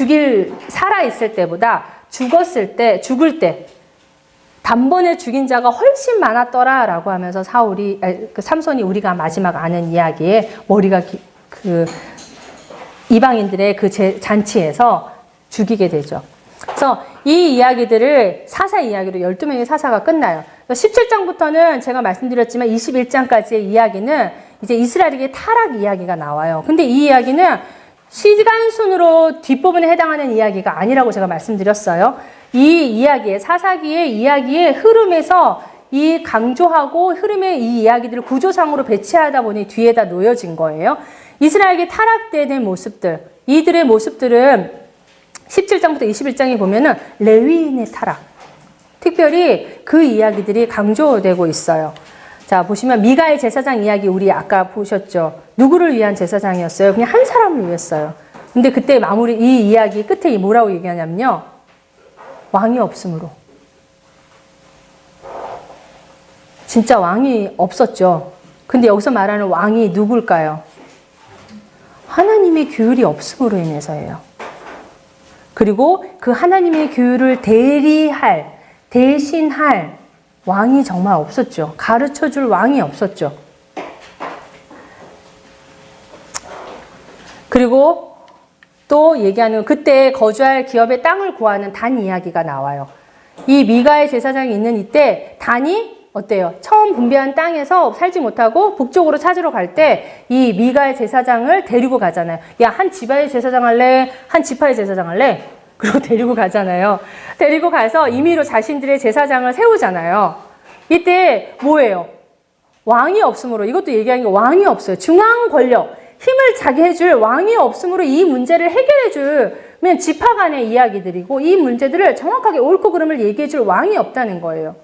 살아있을 때보다 죽을 때 단번에 죽인 자가 훨씬 많았더라 라고 하면서 삼손이 우리가 마지막 아는 이야기에 머리가 이방인들의 그 잔치에서 죽이게 되죠. 그래서 이 이야기들을 사사 이야기로 12명의 사사가 끝나요. 17장부터는 제가 말씀드렸지만 21장까지의 이야기는 이제 이스라엘에게 타락 이야기가 나와요. 근데 이 이야기는 시간 순으로 뒷부분에 해당하는 이야기가 아니라고 제가 말씀드렸어요. 이 이야기의 사사기의 이야기의 흐름에서 이 강조하고 흐름의 이 이야기들을 구조상으로 배치하다 보니 뒤에다 놓여진 거예요. 이스라엘에게 타락되는 모습들, 이들의 모습들은 17장부터 21장에 보면은 레위인의 타락, 특별히 그 이야기들이 강조되고 있어요. 자, 보시면 미가의 제사장 이야기 우리 아까 보셨죠? 누구를 위한 제사장이었어요? 그냥 한 사람을 위했어요. 근데 그때 이 이야기 끝에 뭐라고 얘기하냐면요. 왕이 없으므로. 진짜 왕이 없었죠. 근데 여기서 말하는 왕이 누굴까요? 하나님의 규율이 없음으로 인해서예요. 그리고 그 하나님의 규율을 대신할 왕이 정말 없었죠. 가르쳐줄 왕이 없었죠. 그리고 또 얘기하는 그때 거주할 기업의 땅을 구하는 단 이야기가 나와요. 이 미가의 제사장이 있는 이때 단이 어때요? 처음 분배한 땅에서 살지 못하고 북쪽으로 찾으러 갈 때 이 미가의 제사장을 데리고 가잖아요. 야, 한 지파의 제사장 할래? 한 지파의 제사장 할래? 그리고 데리고 가잖아요. 데리고 가서 임의로 자신들의 제사장을 세우잖아요. 이때 뭐예요? 왕이 없으므로, 이것도 얘기하는 게 왕이 없어요. 중앙 권력, 힘을 자기 해줄 왕이 없으므로 이 문제를 해결해 주면 지파 간의 이야기들이고 이 문제들을 정확하게 옳고 그름을 얘기해 줄 왕이 없다는 거예요.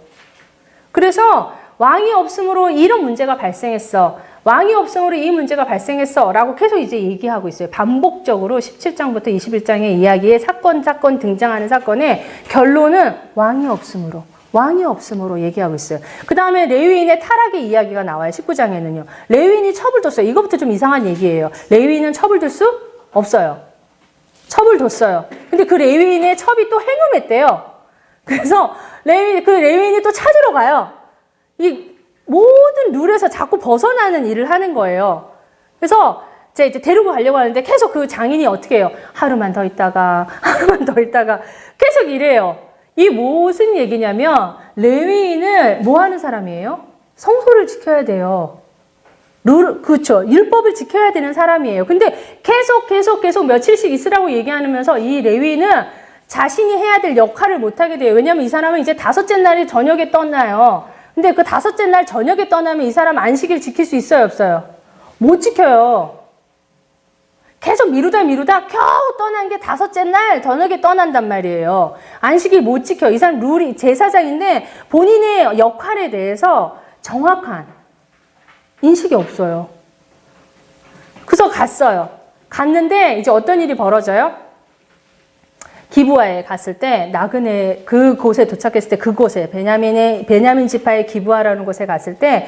그래서 왕이 없으므로 이런 문제가 발생했어. 왕이 없으므로 이 문제가 발생했어. 라고 계속 이제 얘기하고 있어요. 반복적으로 17장부터 21장의 이야기에 사건 등장하는 사건의 결론은 왕이 없으므로 얘기하고 있어요. 그 다음에 레위인의 타락의 이야기가 나와요. 19장에는요. 레위인이 첩을 뒀어요. 이거부터 좀 이상한 얘기예요. 레위인은 첩을 둘 수 없어요. 첩을 뒀어요. 근데 그 레위인의 첩이 또 행음했대요. 그래서 그 레위인이 또 찾으러 가요. 이 모든 룰에서 자꾸 벗어나는 일을 하는 거예요. 그래서 이제 데리고 가려고 하는데 계속 그 장인이 어떻게 해요? 하루만 더 있다가 계속 이래요. 이 무슨 얘기냐면 레위인은 뭐 하는 사람이에요? 성소를 지켜야 돼요. 그렇죠. 율법을 지켜야 되는 사람이에요. 근데 계속 며칠씩 있으라고 얘기하면서 이 레위인은 자신이 해야 될 역할을 못하게 돼요. 왜냐하면 이 사람은 이제 다섯째 날이 저녁에 떠나요. 근데 그 다섯째 날 저녁에 떠나면 이 사람 안식일 지킬 수 있어요, 없어요? 못 지켜요. 계속 미루다 겨우 떠난 게 다섯째 날 저녁에 떠난단 말이에요. 안식일 못 지켜. 이 사람 룰이 제사장인데 본인의 역할에 대해서 정확한 인식이 없어요. 그래서 갔어요. 갔는데 이제 어떤 일이 벌어져요? 기브아에 갔을 때 나그네 그곳에 도착했을 때 그곳에 베냐민 지파의 기브아라는 곳에 갔을 때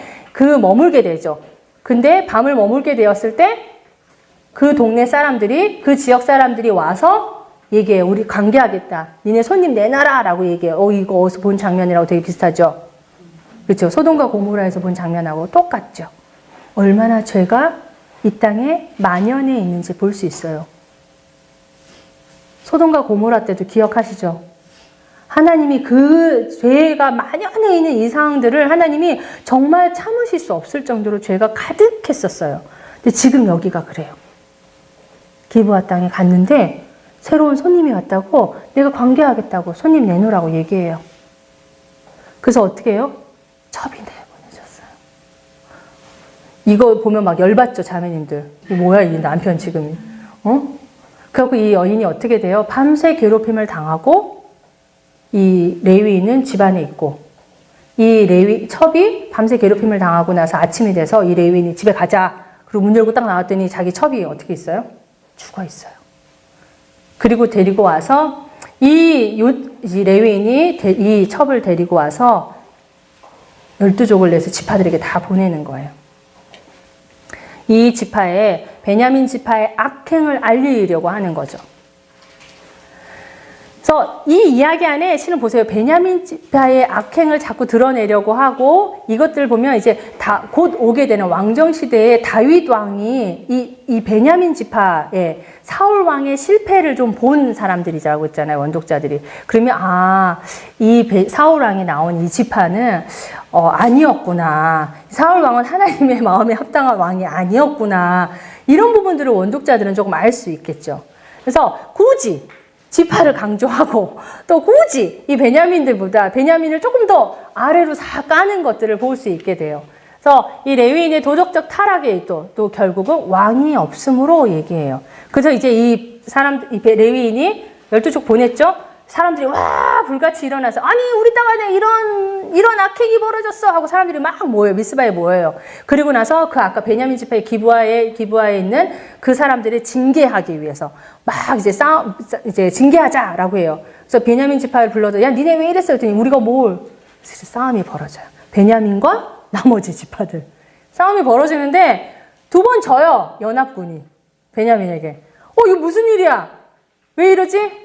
머물게 되죠. 근데 밤을 머물게 되었을 때 그 동네 사람들이 그 지역 사람들이 와서 얘기해요. 우리 관계하겠다. 니네 손님 내놔라 라고 얘기해요. 이거 어디서 본 장면이라고 되게 비슷하죠. 그렇죠. 소돔과 고모라에서 본 장면하고 똑같죠. 얼마나 죄가 이 땅에 만연해 있는지 볼 수 있어요. 소돔과 고모라 때도 기억하시죠? 하나님이 그 죄가 만연해 있는 이 상황들을 하나님이 정말 참으실 수 없을 정도로 죄가 가득했었어요. 근데 지금 여기가 그래요. 기브아 땅에 갔는데 새로운 손님이 왔다고 내가 관계하겠다고 손님 내놓으라고 얘기해요. 그래서 어떻게 해요? 첩이 내보내줬어요. 이거 보면 막 열받죠, 자매님들. 이거 뭐야, 이 남편 지금. 그래갖고 이 여인이 어떻게 돼요? 밤새 괴롭힘을 당하고 이 레위인은 집안에 있고 이 첩이 밤새 괴롭힘을 당하고 나서 아침이 돼서 이 레위인이 집에 가자. 그리고 문 열고 딱 나왔더니 자기 첩이 어떻게 있어요? 죽어 있어요. 그리고 데리고 와서 이 레위인이 이 첩을 데리고 와서 12족을 내서 지파들에게 다 보내는 거예요. 이 지파에 베냐민 지파의 악행을 알리려고 하는 거죠. 그래서 이 이야기 안에 실은 보세요. 베냐민 지파의 악행을 자꾸 드러내려고 하고 이것들 보면 이제 곧 오게 되는 왕정 시대에 다윗 왕이 이 베냐민 지파의 사울 왕의 실패를 좀 본 사람들이라고 했잖아요. 원독자들이. 그러면 이 사울 왕이 나온 이 지파는 아니었구나. 사울 왕은 하나님의 마음에 합당한 왕이 아니었구나. 이런 부분들을 원독자들은 조금 알 수 있겠죠. 그래서 굳이 지파를 강조하고 또 굳이 이 베냐민을 조금 더 아래로 까는 것들을 볼 수 있게 돼요. 그래서 이 레위인의 도덕적 타락에 또 결국은 왕이 없음으로 얘기해요. 그래서 이제 이 레위인이 12족 보냈죠? 사람들이 와 불같이 일어나서 아니 우리 땅 안에 이런 악행이 벌어졌어 하고 사람들이 막 모여요. 미스바에 모여요. 그리고 나서 그 아까 베냐민 지파의 기브아에 있는 그 사람들을 징계하기 위해서 막 이제 징계하자라고 해요. 그래서 베냐민 지파를 불러서 야 니네 왜 이랬어 했더니 우리가 그래서 싸움이 벌어져요. 베냐민과 나머지 지파들 싸움이 벌어지는데 2번 져요. 연합군이 베냐민에게. 이거 무슨 일이야? 왜 이러지?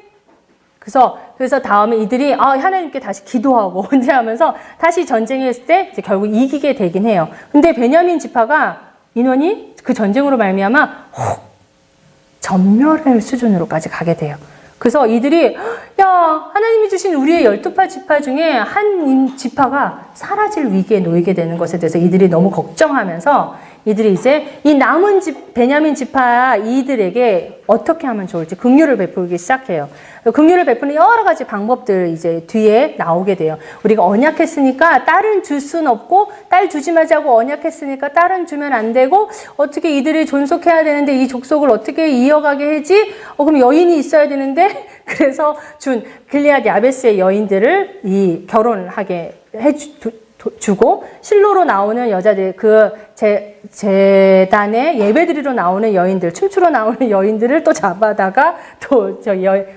그래서 다음에 이들이 하나님께 다시 기도하고 언제 하면서 다시 전쟁했을 때 이제 결국 이기게 되긴 해요. 근데 베냐민 지파가 인원이 그 전쟁으로 말미암아 전멸할 수준으로까지 가게 돼요. 그래서 이들이 야 하나님이 주신 우리의 12파 지파 중에 한 지파가 사라질 위기에 놓이게 되는 것에 대해서 이들이 너무 걱정하면서 이들이 이제 이 남은 베냐민 지파 이들에게 어떻게 하면 좋을지 긍휼을 베풀기 시작해요. 긍휼을 베푸는 여러 가지 방법들 이제 뒤에 나오게 돼요. 우리가 언약했으니까 딸은 줄 순 없고 딸 주지 말자고 언약했으니까 딸은 주면 안 되고 어떻게 이들이 존속해야 되는데 이 족속을 어떻게 이어가게 하지? 그럼 여인이 있어야 되는데 그래서 준 길리앗 야베스의 여인들을 결혼하게 주고 실로로 나오는 여자들 그 제단에 예배드리러 나오는 여인들 춤추러 나오는 여인들을 또 잡아다가 또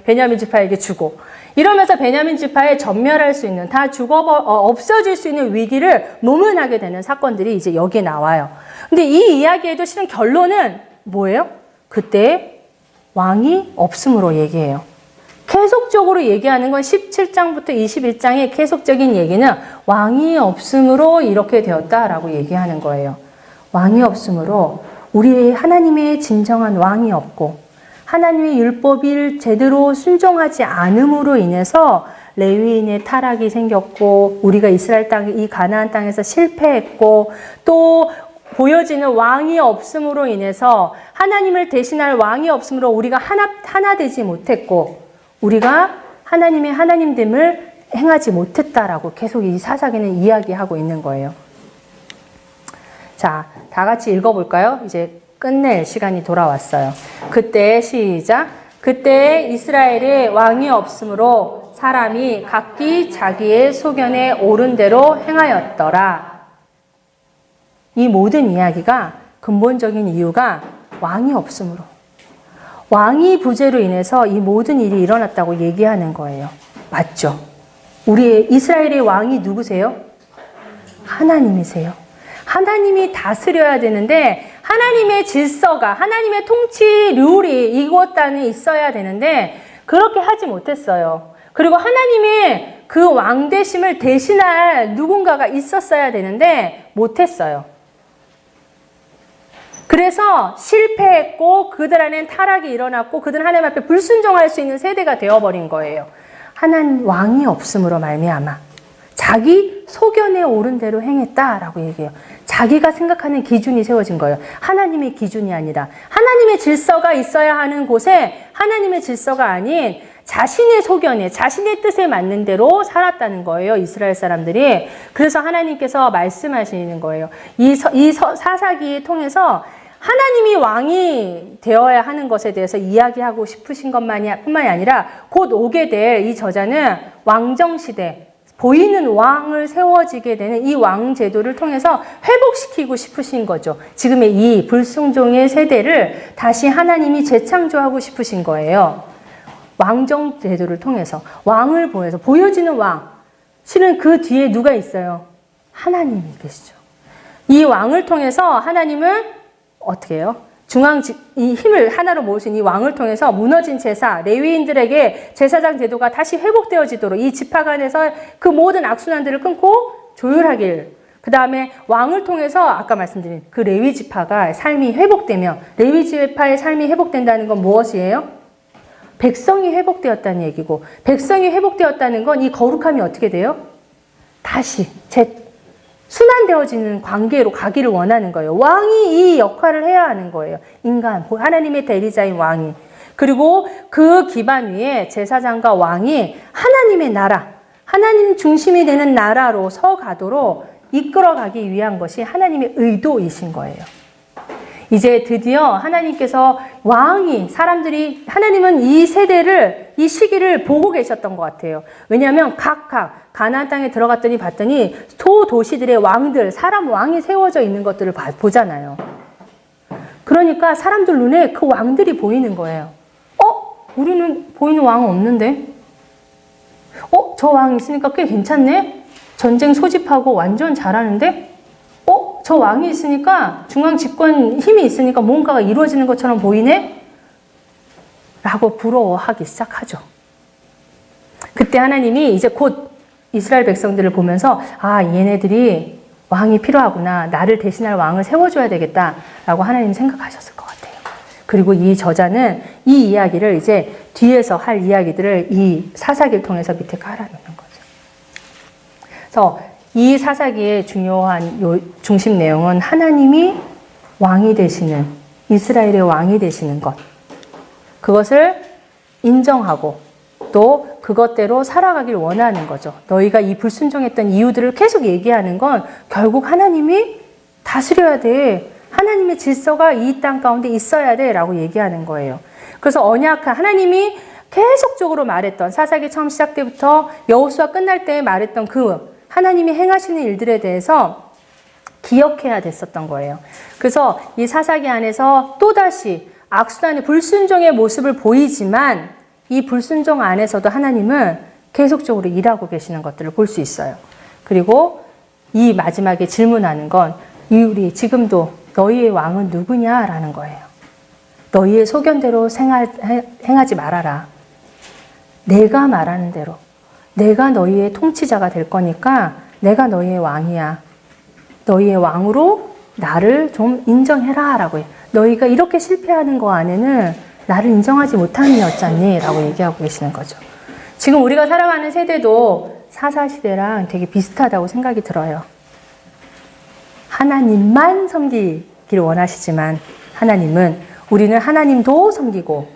베냐민 지파에게 주고 이러면서 베냐민 지파에 전멸할 수 있는 다 없어질 수 있는 위기를 모면하게 되는 사건들이 이제 여기에 나와요. 근데 이 이야기에도 실은 결론은 뭐예요? 그때 왕이 없음으로 얘기해요. 계속적으로 얘기하는 건 17장부터 21장의 계속적인 얘기는 왕이 없음으로 이렇게 되었다라고 얘기하는 거예요. 왕이 없음으로 우리 하나님의 진정한 왕이 없고 하나님의 율법을 제대로 순종하지 않음으로 인해서 레위인의 타락이 생겼고 우리가 이스라엘 땅, 이 가나안 땅에서 실패했고 또 보여지는 왕이 없음으로 인해서 하나님을 대신할 왕이 없음으로 우리가 하나 되지 못했고 우리가 하나님의 하나님됨을 행하지 못했다라고 계속 이 사사기는 이야기하고 있는 거예요. 자, 다 같이 읽어볼까요? 이제 끝낼 시간이 돌아왔어요. 그때 시작. 그때 이스라엘에 왕이 없으므로 사람이 각기 자기의 소견에 옳은 대로 행하였더라. 이 모든 이야기가 근본적인 이유가 왕이 없으므로 왕이 부재로 인해서 이 모든 일이 일어났다고 얘기하는 거예요. 맞죠? 우리 이스라엘의 왕이 누구세요? 하나님이세요. 하나님이 다스려야 되는데 하나님의 질서가 하나님의 통치 룰이 이곳 안에 있어야 되는데 그렇게 하지 못했어요. 그리고 하나님의 그 왕되심을 대신할 누군가가 있었어야 되는데 못했어요. 그래서 실패했고 그들 안엔 타락이 일어났고 그들은 하나님 앞에 불순종할 수 있는 세대가 되어버린 거예요. 하나님 왕이 없음으로 말미암아 자기 소견에 옳은 대로 행했다라고 얘기해요. 자기가 생각하는 기준이 세워진 거예요. 하나님의 기준이 아니라 하나님의 질서가 있어야 하는 곳에 하나님의 질서가 아닌 자신의 소견에 자신의 뜻에 맞는 대로 살았다는 거예요. 이스라엘 사람들이. 그래서 하나님께서 말씀하시는 거예요. 이 사사기 통해서 하나님이 왕이 되어야 하는 것에 대해서 이야기하고 싶으신 것만이 뿐만이 아니라 곧 오게 될 이 저자는 왕정시대 보이는 왕을 세워지게 되는 이 왕 제도를 통해서 회복시키고 싶으신 거죠. 지금의 이 불순종의 세대를 다시 하나님이 재창조하고 싶으신 거예요. 왕정 제도를 통해서 왕을 보여서 보여지는 왕. 실은 그 뒤에 누가 있어요? 하나님이 계시죠. 이 왕을 통해서 하나님은 어떻게 해요? 이 힘을 하나로 모으신 이 왕을 통해서 무너진 제사, 레위인들에게 제사장 제도가 다시 회복되어지도록 이 지파 간에서 그 모든 악순환들을 끊고 조율하길. 그 다음에 왕을 통해서 아까 말씀드린 그 레위 지파가 삶이 회복되며 레위 지파의 삶이 회복된다는 건 무엇이에요? 백성이 회복되었다는 얘기고 백성이 회복되었다는 건 이 거룩함이 어떻게 돼요? 다시 순환되어지는 관계로 가기를 원하는 거예요. 왕이 이 역할을 해야 하는 거예요. 인간, 하나님의 대리자인 왕이. 그리고 그 기반 위에 제사장과 왕이 하나님의 나라, 하나님 중심이 되는 나라로 서가도록 이끌어가기 위한 것이 하나님의 의도이신 거예요. 이제 드디어 하나님께서 왕이 하나님은 이 세대를 이 시기를 보고 계셨던 것 같아요. 왜냐하면 각각 가나안 땅에 들어갔더니 봤더니 도시들의 왕들, 사람 왕이 세워져 있는 것들을 보잖아요. 그러니까 사람들 눈에 그 왕들이 보이는 거예요. 우리는 보이는 왕은 없는데? 저 왕 있으니까 꽤 괜찮네? 전쟁 소집하고 완전 잘하는데? 저 왕이 있으니까 중앙 집권 힘이 있으니까 뭔가가 이루어지는 것처럼 보이네? 라고 부러워하기 시작하죠. 그때 하나님이 이제 곧 이스라엘 백성들을 보면서 얘네들이 왕이 필요하구나. 나를 대신할 왕을 세워줘야 되겠다. 라고 하나님 생각하셨을 것 같아요. 그리고 이 저자는 이 이야기를 이제 뒤에서 할 이야기들을 이 사사기를 통해서 밑에 깔아놓는 거죠. 그래서 이 사사기의 중요한 중심 내용은 하나님이 왕이 되시는, 이스라엘의 왕이 되시는 것. 그것을 인정하고 또 그것대로 살아가길 원하는 거죠. 너희가 이 불순종했던 이유들을 계속 얘기하는 건 결국 하나님이 다스려야 돼. 하나님의 질서가 이 땅 가운데 있어야 돼. 라고 얘기하는 거예요. 그래서 언약한 하나님이 계속적으로 말했던 사사기 처음 시작 때부터 여호수아 끝날 때 말했던 그 하나님이 행하시는 일들에 대해서 기억해야 됐었던 거예요. 그래서 이 사사기 안에서 또다시 악순환의 불순종의 모습을 보이지만 이 불순종 안에서도 하나님은 계속적으로 일하고 계시는 것들을 볼 수 있어요. 그리고 이 마지막에 질문하는 건 우리 지금도 너희의 왕은 누구냐라는 거예요. 너희의 소견대로 행하지 말아라. 내가 말하는 대로 내가 너희의 통치자가 될 거니까 내가 너희의 왕이야. 너희의 왕으로 나를 좀 인정해라 라고 해요. 너희가 이렇게 실패하는 거 안에는 나를 인정하지 못하는 이였잖니 라고 얘기하고 계시는 거죠. 지금 우리가 살아가는 세대도 사사시대랑 되게 비슷하다고 생각이 들어요. 하나님만 섬기기를 원하시지만 하나님은 우리는 하나님도 섬기고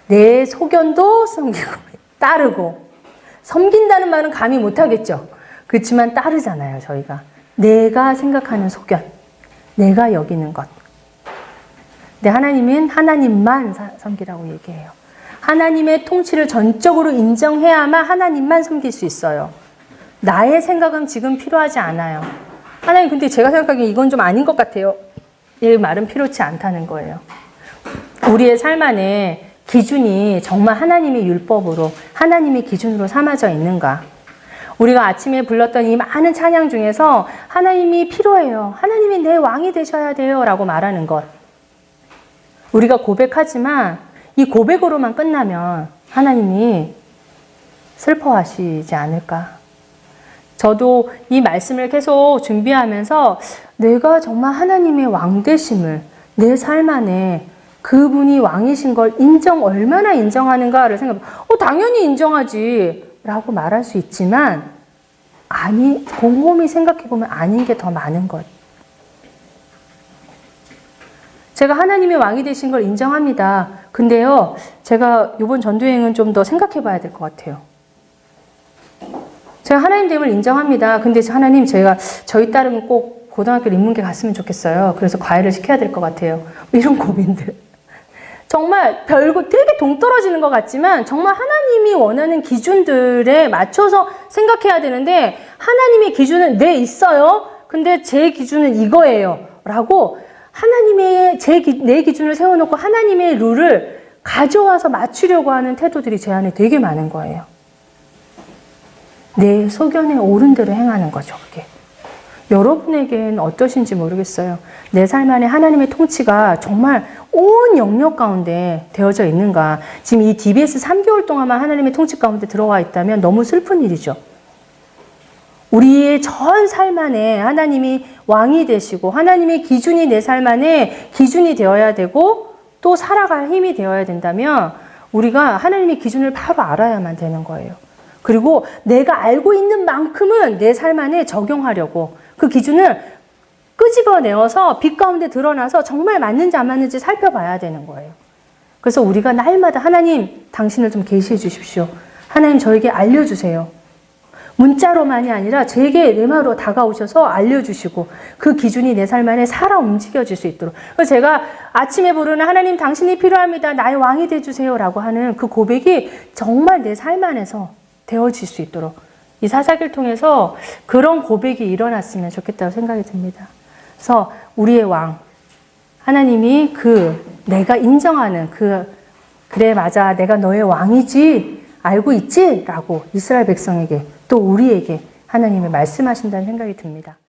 내 소견도 섬기고 따르고 섬긴다는 말은 감히 못하겠죠. 그렇지만 따르잖아요. 저희가 내가 생각하는 소견, 내가 여기는 것. 근데 하나님은 하나님만 섬기라고 얘기해요. 하나님의 통치를 전적으로 인정해야만 하나님만 섬길 수 있어요. 나의 생각은 지금 필요하지 않아요. 하나님 근데 제가 생각하기에 이건 좀 아닌 것 같아요. 이 말은 필요치 않다는 거예요. 우리의 삶 안에 기준이 정말 하나님의 율법으로 하나님의 기준으로 삼아져 있는가? 우리가 아침에 불렀던 이 많은 찬양 중에서 하나님이 필요해요. 하나님이 내 왕이 되셔야 돼요. 라고 말하는 것. 우리가 고백하지만 이 고백으로만 끝나면 하나님이 슬퍼하시지 않을까? 저도 이 말씀을 계속 준비하면서 내가 정말 하나님의 왕 되심을 내 삶 안에 그분이 왕이신 걸 얼마나 인정하는가를 당연히 인정하지 라고 말할 수 있지만 곰곰이 생각해보면 아닌 게 더 많은 것. 제가 하나님의 왕이 되신 걸 인정합니다. 근데요, 제가 이번 전도여행은 좀 더 생각해 봐야 될 것 같아요. 제가 하나님 됨을 인정합니다. 근데 하나님, 저희 딸은 꼭 고등학교 인문계 갔으면 좋겠어요. 그래서 과외를 시켜야 될 것 같아요. 이런 고민들. 정말 되게 동떨어지는 것 같지만 정말 하나님이 원하는 기준들에 맞춰서 생각해야 되는데 하나님의 기준은 있어요. 근데 제 기준은 이거예요. 라고 하나님의 내 기준을 세워놓고 하나님의 룰을 가져와서 맞추려고 하는 태도들이 제 안에 되게 많은 거예요. 내 소견에 옳은 대로 행하는 거죠, 그게. 여러분에겐 어떠신지 모르겠어요. 내 삶 안에 하나님의 통치가 정말 온 영역 가운데 되어져 있는가. 지금 이 DBS 3개월 동안만 하나님의 통치 가운데 들어와 있다면 너무 슬픈 일이죠. 우리의 전 삶 안에 하나님이 왕이 되시고 하나님의 기준이 내 삶 안에 기준이 되어야 되고 또 살아갈 힘이 되어야 된다면 우리가 하나님의 기준을 바로 알아야만 되는 거예요. 그리고 내가 알고 있는 만큼은 내 삶 안에 적용하려고 그 기준을 끄집어내어서 빛 가운데 드러나서 정말 맞는지 안 맞는지 살펴봐야 되는 거예요. 그래서 우리가 날마다 하나님 당신을 좀 계시해 주십시오. 하나님 저에게 알려주세요. 문자로만이 아니라 제게 내 말로 다가오셔서 알려주시고 그 기준이 내 삶 안에 살아 움직여질 수 있도록. 그래서 제가 아침에 부르는 하나님 당신이 필요합니다. 나의 왕이 돼주세요. 라고 하는 그 고백이 정말 내 삶 안에서 되어질 수 있도록 이 사사기를 통해서 그런 고백이 일어났으면 좋겠다고 생각이 듭니다. 그래서 우리의 왕, 하나님이 내가 인정하는 그래 맞아 내가 너의 왕이지 알고 있지? 라고 이스라엘 백성에게 또 우리에게 하나님이 말씀하신다는 생각이 듭니다.